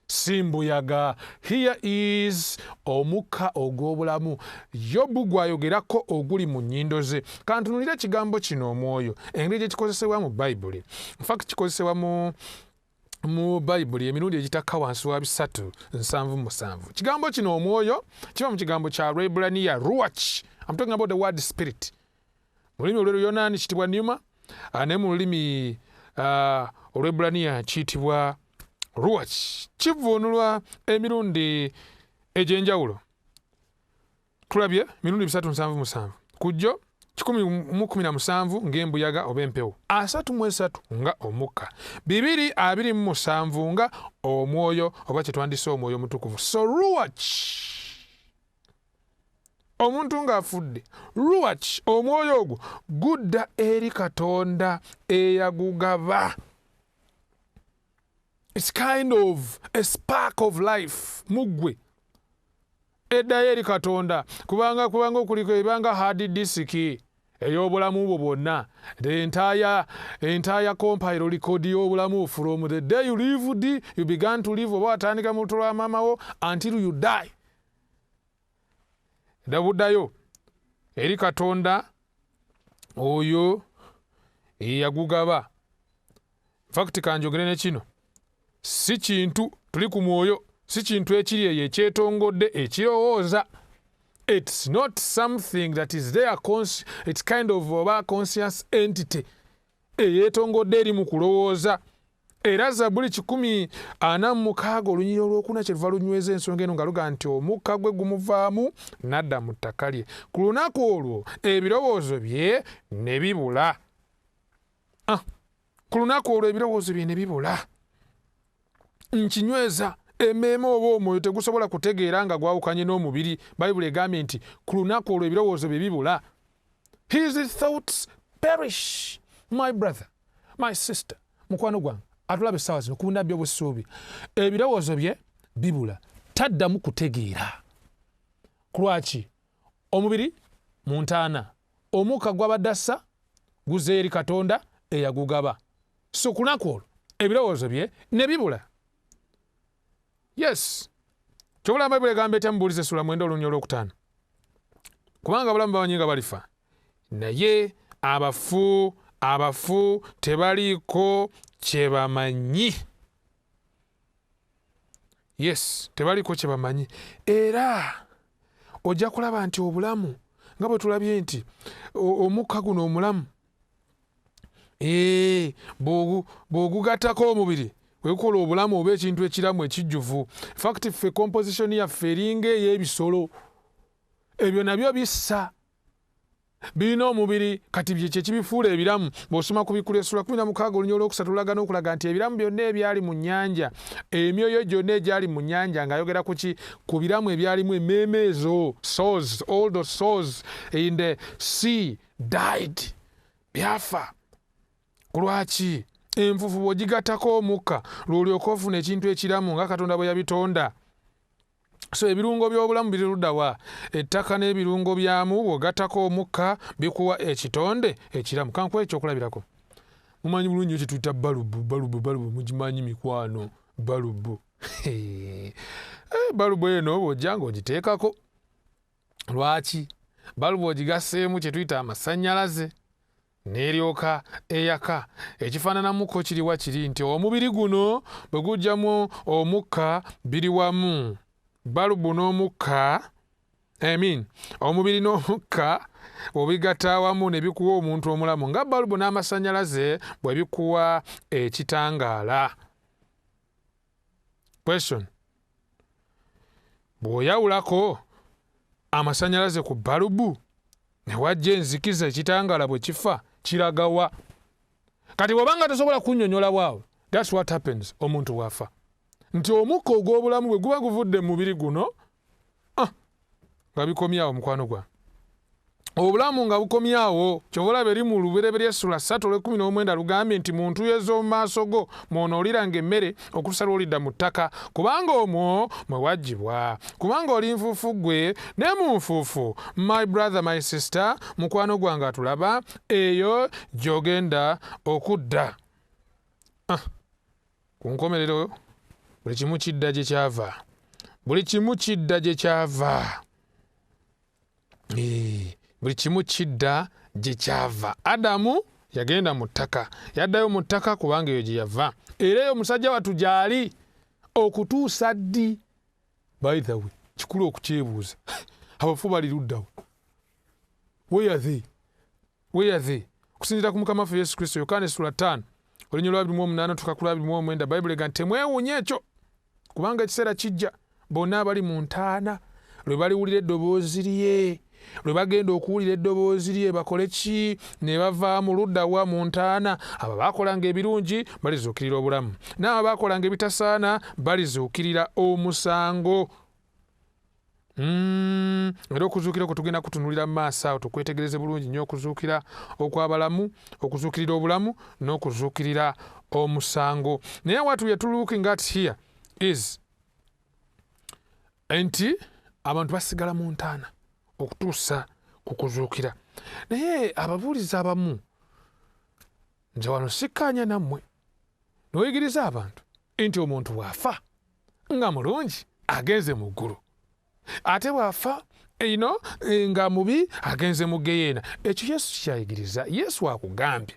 Simbuyaga. Here is omukka ogw'obulamu. Yobu gwayogerako oguli mu nnyindo ze. Kantunulira ekigambo kino omwoyo engeri gye kikozesebwa mu Bayibuli. In fact kikozesebwa mu Bayibuli emirundi egitakka wansi wa 377. Kigambo kino omwoyo kiva mu kigambo kya Lwebbulaniya ruach. I'm talking about the word spirit. Mu lulimi olw'Oluyonaani kitibwa pneuma, ne mu lulimi Olwebbulaniya kiyitibwa ruach. Kivvuunulwa emirundi egy'enjawulo. Tulabye mirundi 377 kujjo 117 ng'embuyaga oba empewo, 33 nga omukka, 227 nga omwoyo oba kye twandise omwoyo omutukuvu. So ruach omuntu ng'afudde, ruach omwoyo ogwo gudda eri Katonda eyagugaba. It's kind of a spark of life mugwe. eddayo eri Katonda kubanga okuliko ebanga hard disk ey'obulamu bwo bwonna, the entire compile record y'obulamu from the day you lived, you began to live oba watandika mu lubuto lwa maama wo until you die. Buddayo eri Katonda oyo eyagugaba. Fact kanjogere ne kino, si kintu tuli ku mwoyo, si kintu ekiri eyo ekyetongodde ekirowooza. It's not something that is there, it's kind of a conscious entity eyetongodde eri mu kulowooza. Era Zabbuli 146 olunyiriri olwokuna kyeluva lunyweza ensonga eno nga luga nti omukka gwe gumuvaamu n'adda mu ttaka lye. Ku lunaku olwo ebirowoozo bye ne bibula. Ku lunaku olwo ebirowoozo bye ne bibula. Nkinyweza emmeeme oba omwoyo tegusobola kutegeera nga gwawukanye n'omubiri. Bayibuli egambye nti ku lunaku olwo ebirowoozo bye bibula. His thoughts perish. My brother, my sister, mukwano gwange atulaba essaawa zino ku bunnabbi obw'essuubi, ebirowoozo bye bibula, taddamu kutegeera. Lwaki? Omubiri mu ntaana, omukka gw'abadde assa guzze eri Katonda eyagugaba. So ku lunaku olwo ebirowoozo bye ne bibula. Yes, kyobula Bayibuli egamba etya Mubuulize essula 9 olunyiriri olwokutaano, kubanga abalamu babanyi nga balifa, naye abafu tebaliiko kye bamanyi. Yes, tebaliiko kye bamanyi. Era ojja kulaba nti obulamu nga bwe tulabye nti omukka guno omulamu bw'ogugattako omubiri wekola obulamu oba ekintu ekiramu ekijjuvu. Fact ffe composition yaffe eringa ey'ebisolo, ebyo nabyo bissa, birina omubiri kati bye kyekibifuula ebiramu. Bw'osoma ku Bikula essula 16 olunyiriri olwokusatu lulaga n'okulaga nti ebiramu byonna ebyali mu nnyanja, emyoyo gyonna egyali mu nnyanja, ng'ayogera ku ki? Ku biramu ebyalimu emmeeme ezo, souls, all the souls in the sea died, byafa. Lwaki? Enfufu bw'ogigattako omukka lw'olyoka ofuna ekintu ekiramu nga Katonda bwe yabitonda. So ebirungo by'obulamu biri luddawa? Ettaka n'ebirungo byamu bw'ogattako omukka bikuwa ekitonde ekiramu. Kankuwa ekyokulabirako. Mumanyi bulungi ekyo tuyita balubu, mugimanyi mikwano, balubu. Balubu eno bw'ojja ng'ogiteekako. Lwaki? Balubu ogigasseemu kye tuyita amasannyalaze, n'eryoka eyaka. Ekifaananamuko kiriwa kiri nti omubiri guno bwe gujjamu omukka biri wamu. Balubu n'omukka, omubiri n'omukka obigatta awamu ne bikuwa omuntu omulamu, nga balubu n'amasannyalaze bwe bikuwa ekitangaala. Question. Bw'oyawulako amasannyalaze ku balubu ne wajja enzikiza, ekitangaala bwe kifa kiragawa? Kati bw'obanga tosobola kunnyonnyola bwawe, that's what happens omuntu bw'afa. Nti omukka ogw'obulamu bwe guba guvudde mu mubiri guno, nga bikomyawo mukwano gwa. Obulamu nga bukomyawo, kyova olaba eri mu Lubereberye essula 3:19 lugambye nti muntu yezo mu maaso go mw'onooliranga emmere okutuusa lw'olidda mu ttaka, kubanga omwo mwe waggyibwa. Kubanga oli nfuufu ggwe ne mu nfuufu. My brother, my sister, mukwano gwange atulaba, eyo gy'ogenda okudda. Ku nkomerero buli kimu kidda gye kyava. Buli kimu kidda gye kyava. Buli kimu kidda gye kyava. Adamu yagenda mu ttaka, yaddayo mu ttaka kubanga eyo gye yava. Era eyo omusajja wattu gy'ali okutuusa ddi? By the way, kikulu okukyebuuza. Abafu bali luddawa? Where are they? Okusinziira ku Mukama waffe Yesu Kristo, Yokaana essula 5 olunyiriri lwa 28 tukakula 29, Bayibuli egamba nti temwewuunye ekyo, kubanga ekiseera kijja bonna abali mu ntaana lwe baliwulira eddoboozi lye, lwe bagenda okuwulira eddoboozi lye bakole ki? Ne bava mu luddawa mu ntaana. Abo baakolanga ebirungi balizuukirira obulamu, n'abo baakolanga ebitasaana balizuukirira omusango. Era okuzuukira kwe tugenda kutunulira mu maaso awo, tukwetegereze bulungi nnyo okuzuukira okw'abalamu, okuzuukirira obulamu n'okuzuukirira omusango. Naye what we are looking at here is nti abantu basigala mu ntaana okutuusa ku kuzuukira. Naye ababuulizi abamu nze wano sikkaanya nammwe n'oyigiriza abantu nti omuntu bw'afa nga mulungi agenze mu ggulu, ate bw'afa nga mubi agenze mu geyeena. Ekyo Yesu kyayigiriza. Yesu akugambye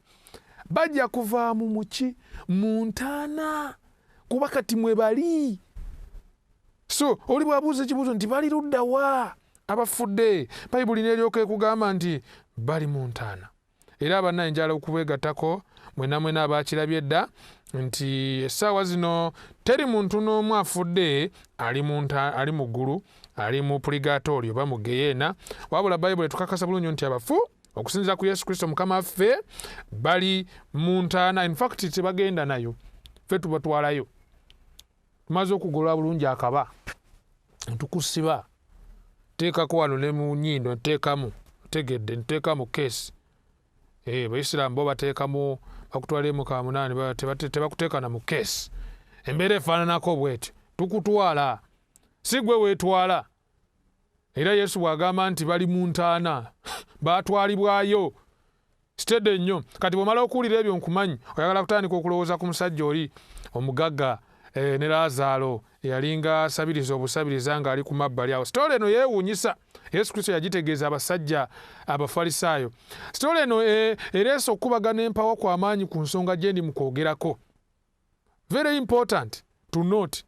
bajja kuvaamu muki? Mu ntaana, kuba kati mwe bali. So oli bw'abuuza ekibuuzo nti bali ludda wa abafudde, Bayibuli n'eryoka ekugamba nti bali mu ntaana. Era abannaye njala okubeegattako mwena abakirabye edda nti essaawa zino teri muntu n'omu afudde ali mu ggulu, ali mu purigatorio oba mu geyeena, wabula Bayibuli etukakasa bulungi nti abafu okusinziira ku Yesu Kristo Mukama waffe bali mu ntaana. In fact tebagenda nayo, ffe tubatwalayo. Tumaze okugolola bulungi akaba ntukusiba, teekako wano ne mu nnyindo nteekamu, tegedde nteekamu keesi. Abaisiraamu bo bateekamu, bakutwala mu kamunaani tebakuteeka na mu keesi. Embeera efaananako bw'eti, tukutwala si gwe weetwala. Era Yesu bw'agamba nti bali mu ntaana baatwalibwayo sitedde nnyo. Kati bw'omala okuwulira ebyo nkumanyi oyagala kutandika okulowooza ku musajja oli omugagga ne Laazaalo eyalinga asabiriza obusabiriza ng'ali ku mabbali awo. Sitole eno yeewuunyisa. Yesu Kristo yagitegeeza abasajja Abafalisaayo. Sitole eno ereese okubagana empawa kw'amaanyi ku nsonga gye ndi mu kwogerako. Very important to note.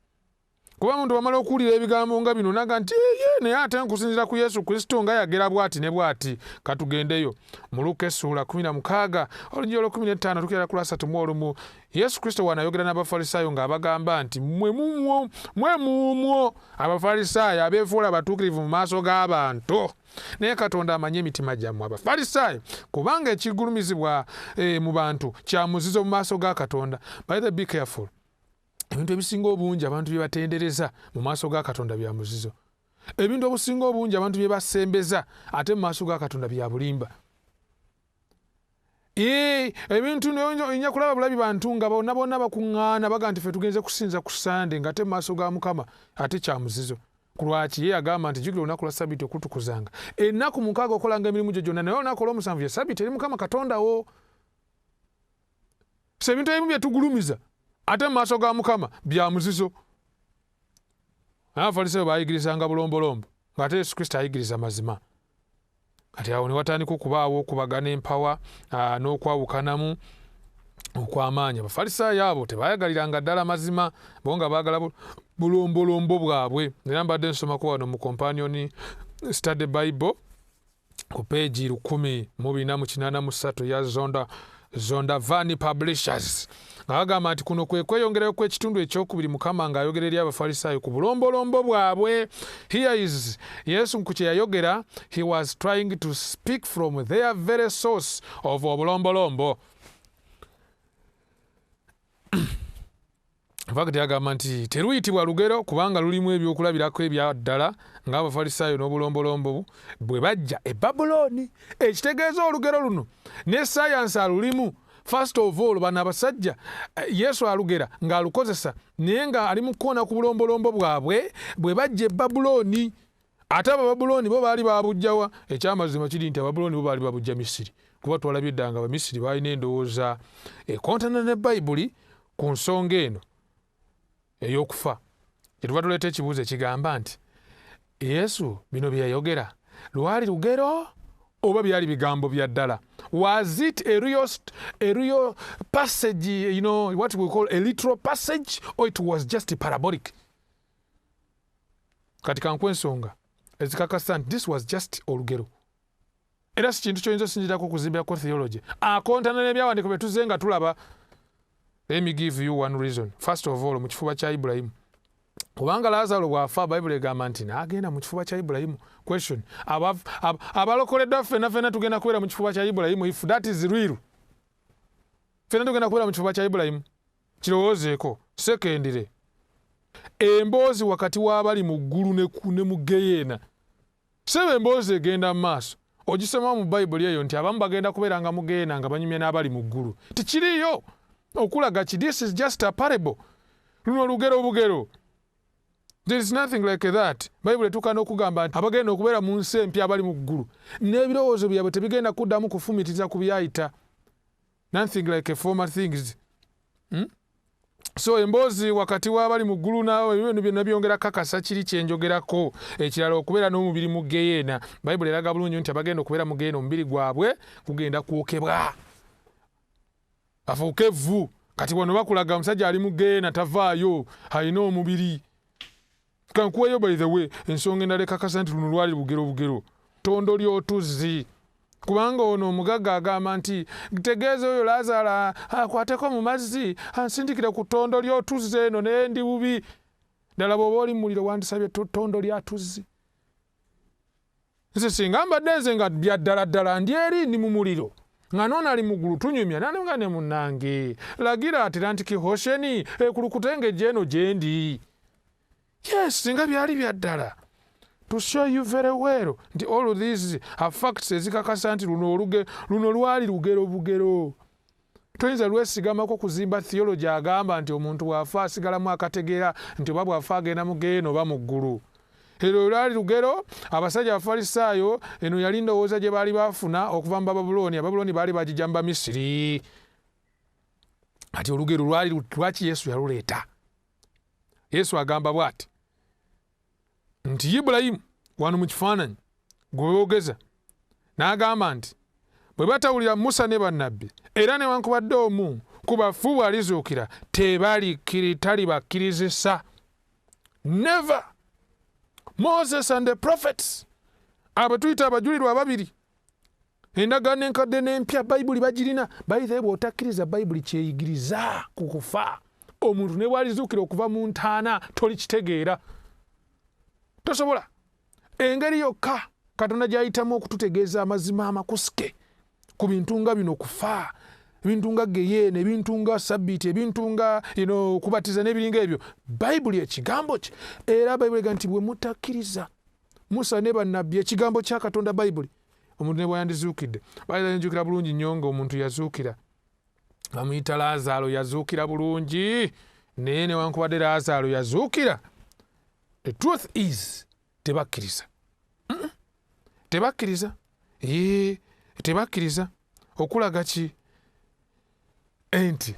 Kuba muntu bw'amala okuwulira ebigambo nga bino naga nti naye ate nkusinziira ku Yesu Kristo nga yagera bw'ati ne bw'ati. Katugendeyo mu Luka essula 16 olunyi olw'15 tukira ku 31. Yesu Kristo wanayogera n'Abafalisaayo ng'abagamba nti mwe muumwo Abafalisaayo abeefuula abatuukirivu mu maaso g'abantu, naye Katonda amanyi emitima gyammwe Abafalisaayo, kubanga ekigulumizibwa mu bantu kya muzizo mu maaso ga Katonda. By the be careful. Ebintu ebisinga obungi abantu bye batendereza mu maaso ga Katonda bya muzizo. Ebintu obusinga obungi abantu bye basembeza ate mu maaso ga Katonda bya bulimba. Ebintu ojja kulaba bulabi bantu nga bonna bakuŋŋaana baga nti ffe tugenze kusinza ku Sande nga ate mu maaso ga Mukama ate kya muzizo. Ku lwaki ye agamba nti jjukira olunaku lwa Ssabbiiti okutukuzanga. Ennaku mukaaga okolanga emirimu gyo gyonna, naye olunaku olw'omusanvu ye Ssabbiiti eri Mukama Katonda wo. So ebintu ebimu bye tugulumiza ate mu maaso ga Mukama bya muzizo. Abafalisaayo baayigirizanga bulombolombo ng'ate Yesu Kristo ayigiriza mazima. Kati awo ne watandika okubaawo okubagana empawa n'okwawukanamu okw'amaanyi. Abafalisaayo abo tebaayagaliranga ddala mazima, bo nga baagala bulombolombo bwabwe. Era mbadde nsomako wano mu Companion Study Bible ku peegi 1483 ya Zonda Publishers. Agamba nti kuno kwe kweyongerayo kw'ekitundu ekyokubiri Mukama ng'ayogera eri Abafalisaayo ku bulombolombo bwabwe. Here is Yesu ku kye yayogera, he was trying to speak from their very source of obulombolombo. Fact yagamba nti teruyitibwa lugero kubanga lulimu ebyokulabirako ebya ddala ng'Abafalisaayo n'obulombolombo bwe bajja e Babuloni. Ekitegeeza olugero luno ne science alulimu. First of all, bano abasajja Yesu alugera ng'alukozesa naye nga ali mu kukoona ku bulombolombo bwabwe bwe bajja e Babuloni. Ate Abababuloni bo baali babujjawa? Ekyamazima kiri nti Ababuloni bo baali babujja Misiri, kuba twalabye dda nga Abamisiri baalina endowooza ekontana ne Bayibuli ku nsonga eno ey'okufa. Kyetuva tuleeta ekibuuzo ekigamba nti Yesu bino bye yayogera lwali lugero oba byali bigambo bya ddala? Was it a real passage, you know, what we call a literal passage, or it was just a parabolic? Kati kankwe ensonga ezikakasa nti this was just olugero. Era si kintu kyoyinza osinziirako okuzimbirako theology. Akontana n'ebyawandiiko bye tuzze nga tulaba. Let me give you one reason. First of all, mu kifuba kya Ibulayimu. Kubanga Laazaalo bw'afa Bayibuli egamba nti n'agenda mu kifuba kya Ibulayimu. Question. Abalokoleddwa ffenna tugenda kubeera mu kifuba kya Ibulayimu, if that is real. Ffenna tugenda kubeera mu kifuba kya Ibulayimu. Kirowoozeeko. Sekendire. Emboozi wakati w'abali mu ggulu ne mu geyeena. Sebe emboozi egenda mu maaso. Ogisoma mu Bayibuli eyo nti abamu bagenda kubeera nga mu geyeena nga banyumya n'abali mu ggulu. Tikiriyo. Okulaga ki this is just a parable. Luno lugero bugero. There is nothing like that. Bible etukana okugamba nti abagenda okubeera mu nsi empya abali mu ggulu n'ebirowoozo byabwe tebigenda kuddamu kufumitiriza ku byayita. Nothing like former things. So emboozi wakati w'abali mu ggulu n'ebintu byonna byongera kakasa kiri kyenjogerako. Ekirala okubeera n'omubiri mu geyeena. Bible eraga bulungi nti abagenda okubeera mu geyeena omubiri gwabwe gugenda kwokebwa. Afuuke evvu. Kati wano bakulaga omusajja ali mu geyeena tavaayo alina omubiri. Kankuweyo by the way ensonga endala ekakasa nti luno lwali bugero. Tondo ly'otuzzi. Kubanga ono omugagga agamba nti tegeeza oyo Laazaro akwateko mu mazzi ansindikire ku ttondo ly'otuzzi eno naye ndi bubi. Ddala bw'oba oli mu muliro wandisabye ttondo lya tuzzi. Nze singa mbadde nze nga bya ddala ndi eri ndi mu muliro nga noona ali mu ggulu tunyumya nanenga ne munnange lagira Atlantic Ocean ekulukuta engejje eno gye ndi. Yes, singa byali bya ddala. To show you very well nti all of these are facts ezikakasa nti luno lwali lugero. Toyinza lwesigamako kuzimba theology agamba nti omuntu bw'afa asigalamu akategeera nti oba bw'afa agenda mu geyeena oba mu ggulu. Ero lwali lugero. Abasajja Abafalisaayo eno yali ndowooza gye baali bafuna okuva mu Babulooni. Ababulooni baali bagijja mu Bamisiri. Ati olugero lwaki Yesu yaluleeta. Yesu agamba bw'ati nti Ibulayimu wano mu kifaananyi gw'oyogeza n'agamba nti bwe batawulira Musa ne bannabbi era newankubadde omu ku bafu bw'alizuukira talibakkirizisa. Never. Moses and the prophets abatuyita abajulirwa ababiri endagaano enkadde n'empya Bayibuli bagirina. Bayite bw'otakkiriza Bayibuli kyeyigiriza ku kufa. Omuntu ne bw'alizuukira okuva mu ntaana tolikitegeera. Tosobola. Engeri yokka Katonda gy'ayitamu okututegeeza amazima amakusike ku bintu nga bino kufa, ebintu nga geyeena, ebintu nga sabbiiti, ebintu nga kubatiza n'ebiringa ebyo. Bayibuli ekigambo kye. Era Bayibuli egamba nti bwe mutakkiriza Musa ne bannabbi ekigambo kya Katonda Bayibuli omuntu ne bw'yandizuukidde. Bayibuli njukira bulungi nnyo ng'omuntu yazuukira. Bamuyita Laazaro yazuukira bulungi naye newankubadde Laazaro yazuukira. The truth is tebakkiriza. Tebakkiriza. Tebakkiriza. Okulaga ki? Enti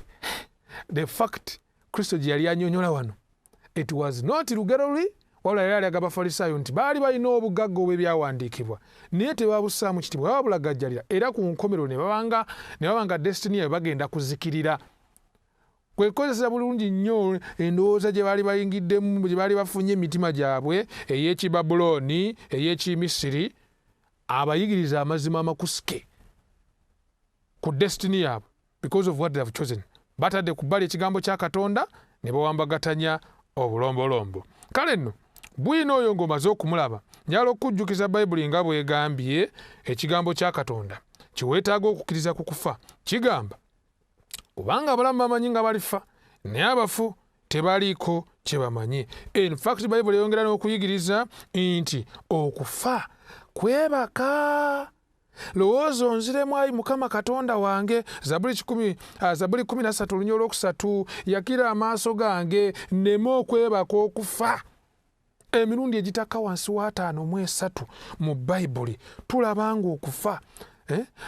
the fact Kristo gye yali annyonnyola wano it was not lugero luli wabula yali alaga Abafalisaayo nti baali balina obugagga obw'ebyawandiikibwa naye tebabussaamu kitiibwa babulagajjalira era ku nkomerero ne babanga destiny yaabwe bagenda kuzikirira. Kwekozesa bulungi nnyo endowooza gye baali bayingiddemu gye baali bafunye emitima gyabwe ey'Ekibabulooni ey'Ekimisiri abayigiriza amazima amakusike ku destiny yaabwe because of what they have chosen. Batadde ku bbali ekigambo kya Katonda ne bawambagatanya obulombolombo. Kale nno bwino oyo ng'omaze okumulaba njala okujjukiza Bayibuli nga bw'egambye ekigambo kya Katonda kiweetaaga okukkiriza ku kufa. Kigamba kubanga abalamu bamanyi nga balifa naye abafu tebaliiko kye bamanyi. In fact Bayibuli eyongera n'okuyigiriza nti okufa kwebaka. Lowooza onziremu ayi Mukama Katonda wange. Zaburi 13:3 yakira amaaso gange nneme okwebaka okufa. Emirundi egitaka wansi wa 5 mu Bayibuli tulabanga okufa.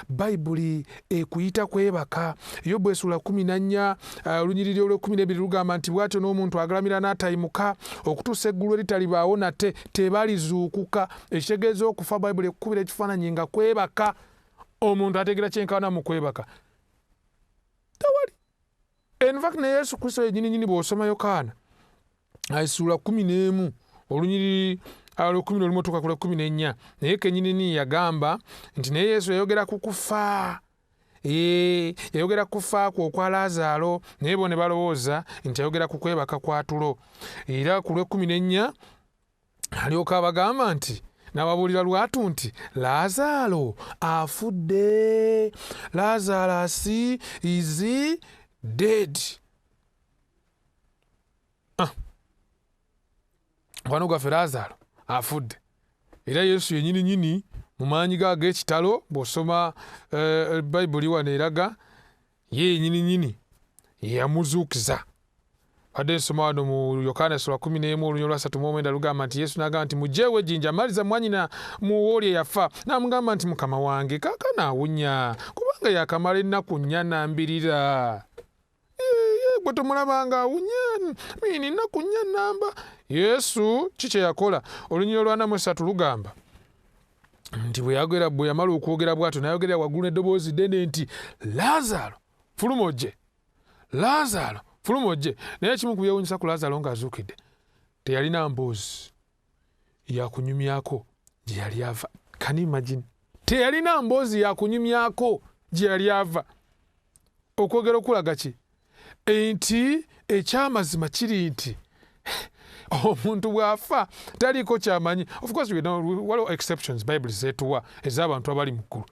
Bayibuli ekuyita kwebaka. Yobu 14 olunyiriri olw'12 lugamba nti bw'atyo n'omuntu agalamira n'atayimuka okutuusa eggulu eritalibaawo nate tebalizuukuka. Ekitegeeza okufa Bayibuli ekukubira ekifaananyi nga kwebaka. Omuntu ategeera kyenkana mu kwebaka tewali. In fact ne Yesu Kristo yennyini bw'osoma Yokaana 11 olunyiriri olw'11 tuka ku lw'14 naye kennyini yagamba nti naye Yesu yayogera ku kufa. Yayogera ku kufa kwa Laazaro naye bo ne balowooza nti yayogera ku kwebaka kwa tulo. Era ku lw'14 alyoka abagamba nti n'ababuulira lwatu nti Laazaro afudde. Lazarus is dead. Wano gwaffe Laazaro afudde. Era Yesu yennyini mu maanyi ge ag'ekitalo bw'osoma Bayibuli wano eraga ye yennyini yamuzuukiza Badde nsoma wano mu Yokaana sura 11 olunyolo lwa 3 lugamba nti Yesu n'agamba nti mujjeewo ejjinja maliza mwanyina muwoolye yafa n'amugamba nti mukama wange kaakano awunya kubanga yakamala ennaku 4 nambirira. Gwe tomulabanga awunya mini ennaku 4 namba. Yesu kiki yakola? Olunyolo lwa 43 lugamba nti bwe yamala okwogera bw'atyo n'ayogerera waggulu n'eddoboozi ddene nti Laazaalo fuluma ojje, Laazaalo fuluma ojje. Naye kimu ku byewuunyisa ku Laazaalo ng'azuukidde teyalina mboozi yakunyumyako gye yali ava. Can you imagine? Teyalina mboozi yakunyumyako gye yali ava. Okwogera okulaga ki? Enti ekyamazima kiri nti omuntu bw'afa taliko kyamanyi. Of course we know waliwo exceptions Bible zeetuwa ez'abantu abali mu ggulu.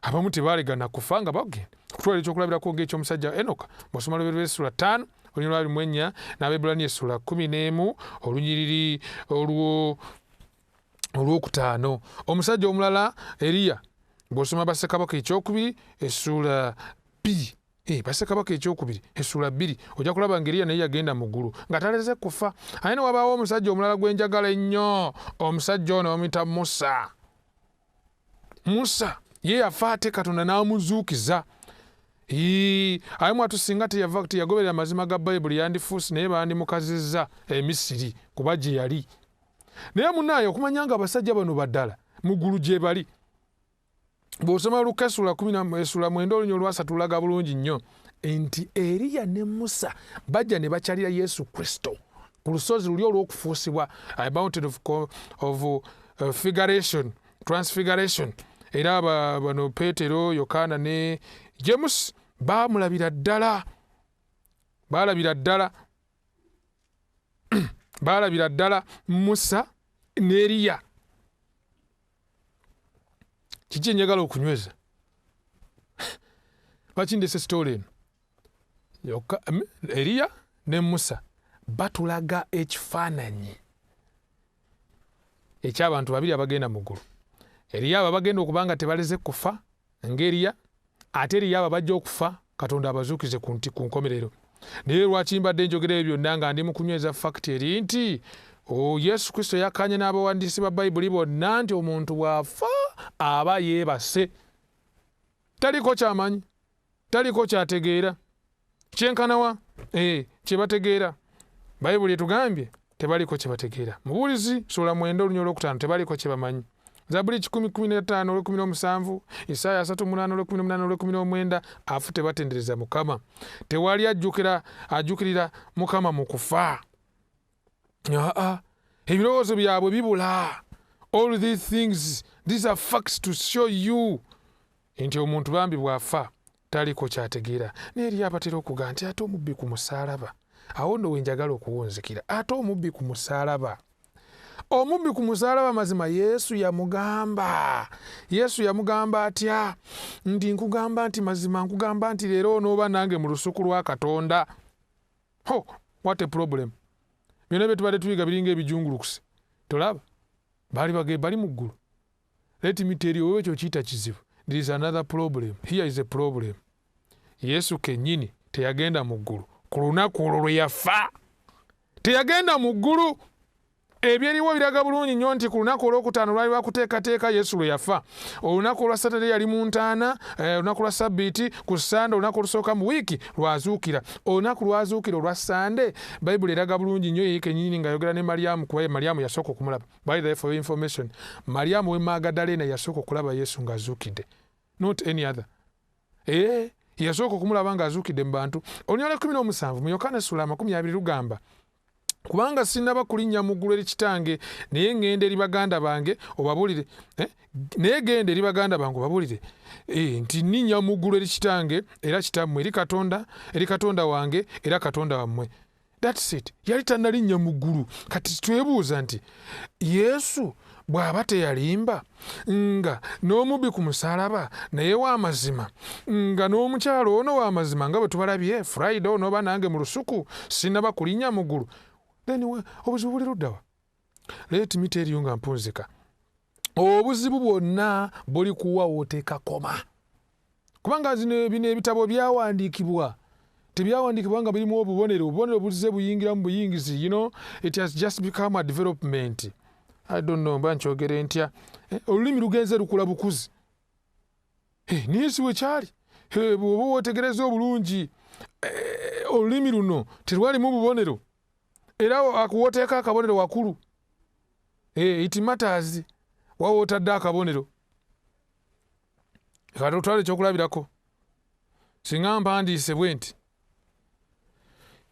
Abamu tebaalegana kufa nga bagenda. Okutwala ekyokulabirako ng'ekyomusajja Enoka bw'osoma Lubereberye sura 5 olunyiriri lwa 24 n'Abaebbulaniya sura 11 olunyiriri olw'okutaano. Omusajja omulala Eriya bw'osoma Bassekabaka ekyokubiri essula 2 Bassekabaka ekyokubiri essula 2 ojja kulaba ng'Eriya naye yagenda mu ggulu nga taleze kufa. Ate ne wabaawo omusajja omulala gwe njagala ennyo, omusajja ono bamuyita Musa. Musa ye yafa ate Katonda n'amuzuukiza. Ayimu atusinga teyagoberera amazima ga Bayibuli yandifuuse naye bandimukazizza Emisiri kuba gye yali. Naye munaaye okumanya nga abasajja bano baddala mu ggulu gye bali. Bw'osoma Luka essula 9 olunyolo lwa 3 lulaga bulungi nnyo nti Eriya ne Musa bajja ne bakyalira Yesu Kristo ku lusozi luli olw'okufuusibwa mountain of figuration, transfiguration. Era bano Peetero, Yokaana ne James baamulabira ddala. Baalabira ddala Musa ne Eriya. Kiki njagala okunyweza? Bakindese story eno. Eriya ne Musa batulaga ekifaananyi eky'abantu babiri abagenda mu ggulu. Eriya abo bagenda okubanga tebaleze kufa ng'Eriya, ate Eriya abo bajja okufa Katonda abazuukize ku nkomerero. Naye lwaki mbadde njogera ebyo byonna nga ndi mu kunyweza fakiti eri nti Yesu Kristo yakkaanye n'abawandiisi ba Bayibuli bonna nti omuntu bw'afa aba yeebase. Taliko kyamanyi, taliko kyategeera. Kyenkanawa kye bategeera. Bayibuli etugambye tebaliko kye bategeera. Mubuulizi sula 9 olunyolo olwokutaano tebaliko kye bamanyi. Zabuli 10:15 olw'ekimu, Isaaya 3:8 olw'ekimu olw'ekimu, afu tebatendereza Mukama. Tewali ajjukirira Mukama mu kufa. Ebirowoozo byabwe bibula. All these things, these are facts to show you nti omuntu bambi bw'afa taliko kyategeera. Naye Eriya abatera okuga nti ate omubbi ku musaalaba. Awo nno we njagala okuwunzikira. Ate omubbi ku musaalaba. Omubbi ku musaalaba mazima Yesu yamugamba. Yesu yamugamba atya? Ndi nkugamba nti mazima nkugamba nti leero onooba nange mu lusuku lwa Katonda. What a problem. Byonna bye tubadde tuyiga biringa ebijungulukuse. Tolaba? Bali mu ggulu. Let me tell you, ekyo kiyita kizibu. There is another problem. Here is a problem. Yesu kennyini teyagenda mu ggulu. Ku lunaku olwo lwe yafa. Teyagenda mu ggulu. Ebyeriwo biraga bulungi nnyo nti ku lunaku olwokutaano lwali lwakuteekateeka Yesu lwe yafa. Olunaku olwa Saturday yali mu ntaana, olunaku lwa Sabbiiti ku Sande, olunaku olusooka mu wiiki lwazuukira. Olunaku lwazuukira olwa Sande, Bayibuli eraga bulungi nnyo ye kennyini ng'ayogera ne Maliyamu kuba Maliyamu yasooka okumulaba. By the way, for information, Maliyamu we Magdalena yasooka okulaba Yesu ng'azuukidde. Not any other. Yasooka okumulaba ng'azuukidde mu bantu. Olunyolo 17 mu Yokaana essula 20 lugamba kubanga sinnaba kulinnya mu ggulu eri kitange naye ngenda eri baganda bange obabuulire nti nninnya mu ggulu eri kitange era kitammwe eri Katonda wange era Katonda wammwe. That's it. Yali tannalinnya mu ggulu. Kati twebuuza nti Yesu bw'aba teyalimba nga n'omubbi ku musaalaba naye w'amazima nga n'omukyalo ono w'amazima nga bwe tubalabye Friday onooba nange mu lusuku sinnaba kulinnya mu ggulu. Then obuzibu buli luddawa? Let me tell you nga mpunzika. Obuzibu bwonna buli kuwa wooteeka koma. Kubanga bino ebitabo byawandiikibwa tebyawandiikibwa nga birimu obubonero bulize buyingira mu buyingizi, it has just become a development. I don't know mba nkyogere ntya. Olulimi lugenze lukula bukuzi. Niye si bwe kyali. Bw'oba weetegereza obulungi, olulimi luno terwalimu bubonero. Era wooteeka akabonero wakulu. It matters. Waba otadde akabonero. Kati otwala ekyokulabirako. Singa mpandiise bwe nti,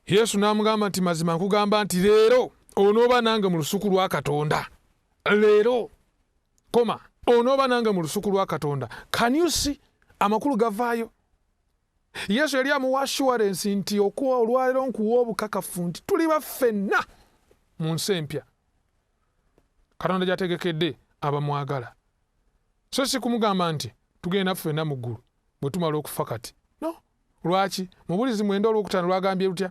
Yesu n'amugamba nti mazima nkugamba nti leero onooba nange mu lusuku lwa Katonda. Leero onooba nange mu lusuku lwa Katonda. Can you see? Amakulu gavaayo. Yesu yali amuwa assurance nti okuwa olwaleero nkuwa obukakafu nti tuli baffenna mu nsi empya Katonda gy'ategekedde abamwagala. So si kumugamba nti tugenda ffenna mu ggulu bwe tumala okufa kati. No. Lwaki? Mu Bulizi 9:5 lwagambye lutya?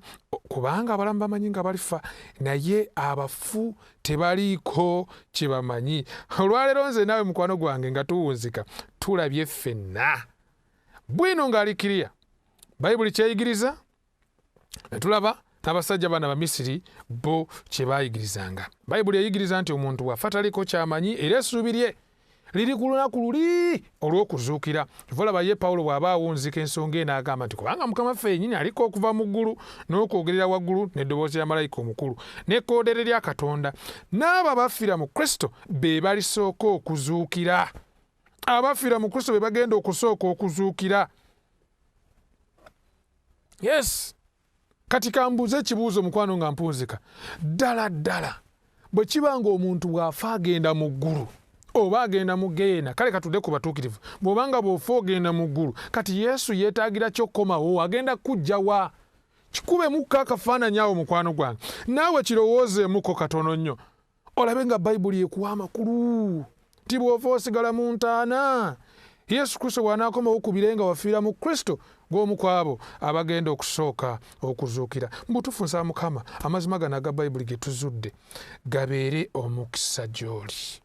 Kubanga abalamu bamanyi nga balifa, naye abafu tebaliiko kye bamanyi. Olwaleero nze naawe mukwano gwange nga tuwunzika tulabye ffenna. Bwino ng'alikiriya. Bayibuli kyeyigiriza, ne tulaba n'abasajja bana Abamisiri bo kye baayigirizanga. Bayibuli eyigiriza nti omuntu bw'afa taliko ky'amanyi era essuubi lye liri ku lunaku luli olw'okuzuukira. Olaba ye Pawulo bw'aba awunzika ensonga eno agamba nti kubanga Mukama ffe yennyini aliko okuva mu ggulu n'okwogerera waggulu n'eddoboozi lya malayika omukulu n'ekkoodere lya Katonda, n'abo abafiira mu Kristo be balisooka okuzuukira. Abafiira mu Kristo be bagenda okusooka okuzuukira. Yes. Kati kambuuze ekibuuzo mukwano nga mpunzika. Ddala bwe kiba ng'omuntu bw'afa agenda mu ggulu oba agenda mu geena, kale katudde ku batuukirivu, bw'obanga bw'ofa ogenda mu ggulu, kati Yesu yeetaagira ky'okkomawo, agenda kujjawa? Kikubemukko akafaananyi awo mukwano gwange, naawe kirowoozeemuko katono nnyo, olabe nga Bayibuli ekuwa amakulu ti bw'ofa osigala mu ntaana. Yesu Kristo bw'anaakomawo ku bire nga wafiira mu Kristo, ng'omu ku abo abagenda okusooka okuzuukira. Mbutuufu nsaba Mukama amazima gano aga Bayibuli ge tuzudde gabeere omukisa gy'oli.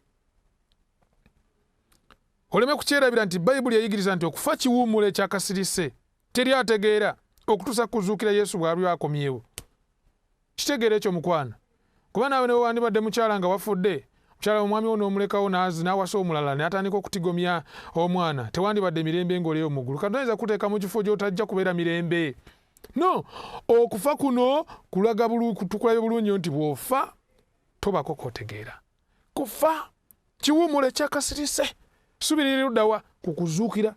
Oleme kukyerabira nti Bayibuli eyigiriza nti okufa kiwummula ekyakasirise. Teri ategeera okutuusa kuzuukira Yesu bw'ali akomyewo. Kitegeera ekyo mukwana. Kuba naawe ne wandibadde mukyala nga wafudde, mukyala omwami ono omulekawo n'awasa omulala n'atandika okutigomya omwana, tewandibadde mirembe ng'olieyo mu ggulu. Katonda ayinza kuteeka mu kifo gy'otajja kubeera mirembe. No, okufa kuno tukulabe bulungi nti bw'ofa tobako k'otegeera. Kufa kiwummula ekyakasirise. Subirira luddawa ku kuzuukira.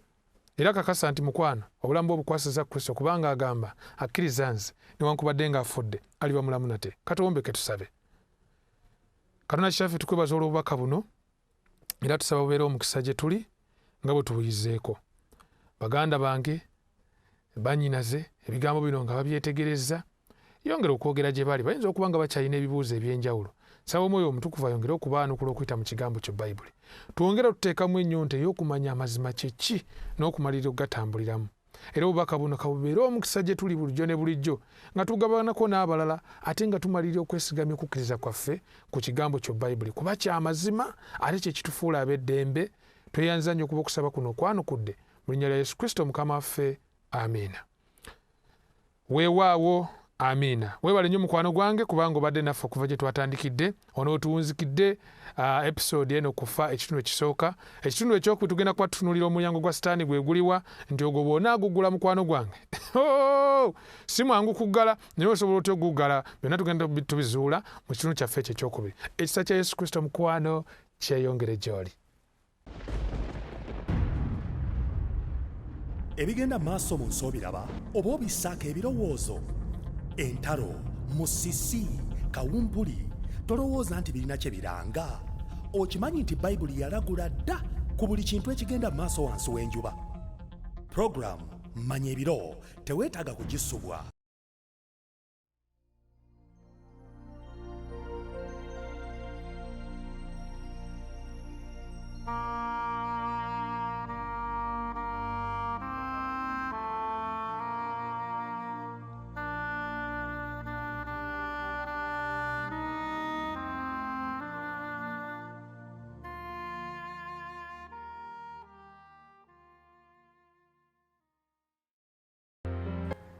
Era kakasa nti mukwana obulamu obukwasiza Kristo, kubanga agamba akkiriza nze newankubadde ng'afudde aliba mulamu nate. Katuwombeke tusabe. Katonda kitaffe tukwebaza olw'obubaka buno, era tusaba bubeere omukisa gye tuli nga bwe tubuyizeeko. Baganda bange bannyinaze ebigambo bino nga babyetegereza, yongera okwogera gye bali, bayinza okuba nga bakyalina ebibuuzo eby'enjawulo. Saba Omwoyo Omutukuvu ayongere okubaanukula okuyita mu kigambo kyo Bayibuli. Twongere tuteekamu ennyonta ey'okumanya amazima kye ki n'okumalirira okugatambuliramu. Era obubaka buno kabubeere omukisa gye tuli bulijjo ne bulijjo, nga tugabanako n'abalala ate nga tumalirira okwesigamya okukkiriza kwaffe ku kigambo kyo Bayibuli, kuba kya mazima ate kye kitufuula ab'eddembe. Tweyanza nnyo okuba okusaba kuno okwanukudde mu linnya lya Yesu Kristo Mukama waffe. Amiina. Weewaawo. Amiina. Weebale nnyo mukwano gwange kubanga obadde naffe okuva gye twatandikidde. Onootuwunzikidde episode eno kufa ekitundu ekisooka. Ekitundu ekyokubiri tugenda kuba tutunuulira omulyango gwa Sitaani gwe guliwa, nti ogwo bw'ona aguggula mukwano gwange. Si mwangu kuggala, naye osobola otya okuguggala? Byonna tugenda tubizuula mu kitundu kyaffe ekyo ekyokubiri. Ekisa kya Yesu Kristo mukwano kyeyongere gy'oli. Ebigenda maaso mu nsoobiraba oba obissaako ebirowoozo, entalo, musisi, kawumpuli, tolowooza nti birina kye biranga. Okimanyi nti Bayibuli yalagula dda ku buli kintu ekigenda maaso wansi w'enjuba. Program Manya ebiro teweetaaga kugisubwa.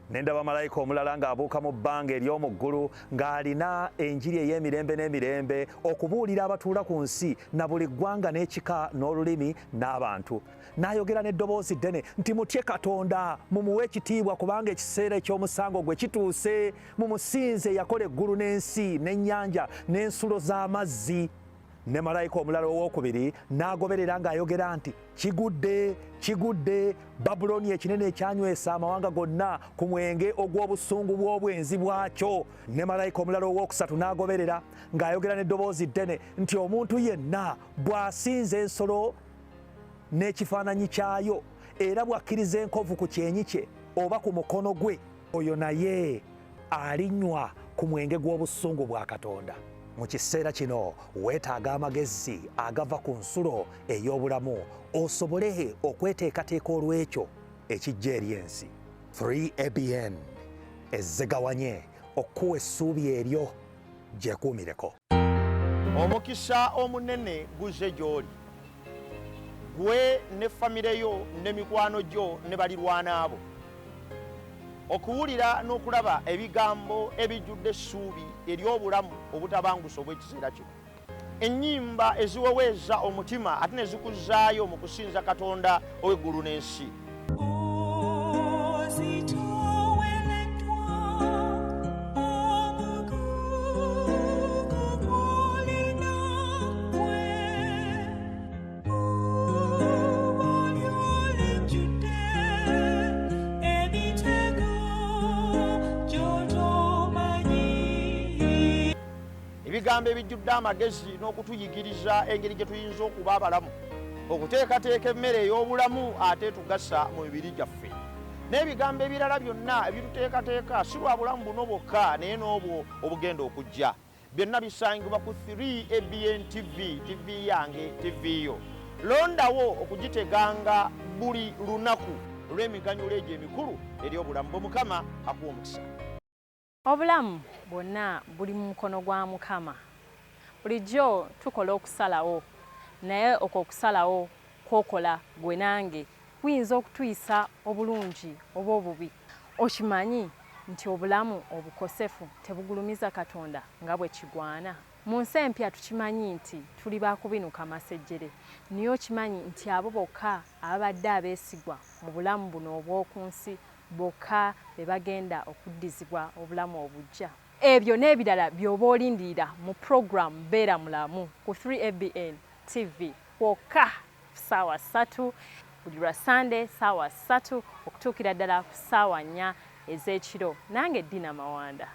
Nendaba malayika omulala ng'abuuka mu bbanga ery'omu ggulu ng'alina enjiri ey'emirembe n'emirembe okubuulira abatuula ku nsi na buli ggwanga n'ekika n'olulimi n'abantu. N'ayogera n'eddoboozi ddene nti mutye Katonda, mumuwe ekitiibwa kubanga ekiseera eky'omusango gwe kituuse. Mumusinze yakola eggulu n'ensi n'ennyanja n'ensulo z'amazzi. Ne malayika omulala owookubiri n'agoberera ng'ayogera nti kigudde, kigudde, Babuloni ekinene ekyanywesa amawanga gonna ku mwenge ogw'obusungu bw'obwenzi bwakyo. Ne malayika omulala owookusatu n'agoberera ng'ayogera n'eddoboozi ddene nti omuntu yenna bw'asinza ensolo n'ekifaananyi kyayo era bw'akkiriza enkovu ku kyenyi kye oba ku mukono gwe, oyo naye alinywa ku mwenge gw'obusungu bwa Katonda. Mu kiseera kino weetaaga amagezi agava ku nsulo ey'obulamu osobole okweteekateeka olw'ekyo ekijja eri ensi. 3ABN ezzegawanye okuwa essuubi eryo gyekuumireko. Omukisa omunene guzze gy'oli, gwe ne famire yo ne mikwano gyo ne balirwana abo, okuwulira n'okulaba ebigambo ebijjudde essuubi ery'obulamu obutabangusa obw'ekiseera kino. Ennyimba eziweweeza omutima ate ne zikuzzaayo mu kusinza Katonda ow'eggulu n'ensi. Ebigambo ebijjudde amagezi n'okutuyigiriza engeri gye tuyinza okuba abalamu, okuteekateeka emmere ey'obulamu ate tugasa mu mibiri gyaffe. N'ebigambo ebirala byonna ebituteekateeka si lwa bulamu buno bwokka naye n'obwo obugenda okujja. Byonna bisangibwa ku 3ABN TV, TV yange, TV yo. Londawo okugiteganga buli lunaku olw'emiganyulo egyo emikulu ery'obulamu. Mukama akuwa omukisa. Obulamu bwonna buli mu mukono gwa Mukama. Bulijjo tukola okusalawo, naye okwo okusalawo kwokola gwe nange kuyinza okutuyisa obulungi oba obubi. Okimanyi nti obulamu obukosefu tebugulumiza Katonda nga bwe kigwana. Mu nsi empya tukimanyi nti tuli baakubinuka amasejjere, naye okimanyi nti abo bokka ababadde abeesigwa mu bulamu buno obw'oku nsi bokka be bagenda okuddizibwa obulamu obujja. Ebyo n'ebirala by'oba olindirira mu program Beera Mulamu ku 3ABN TV kwokka ssaawa 3 buli lwa Sunday ssaawa 3 okutuukira ddala ku ssaawa 4 ez'ekiro. Nange Dina Mawanda.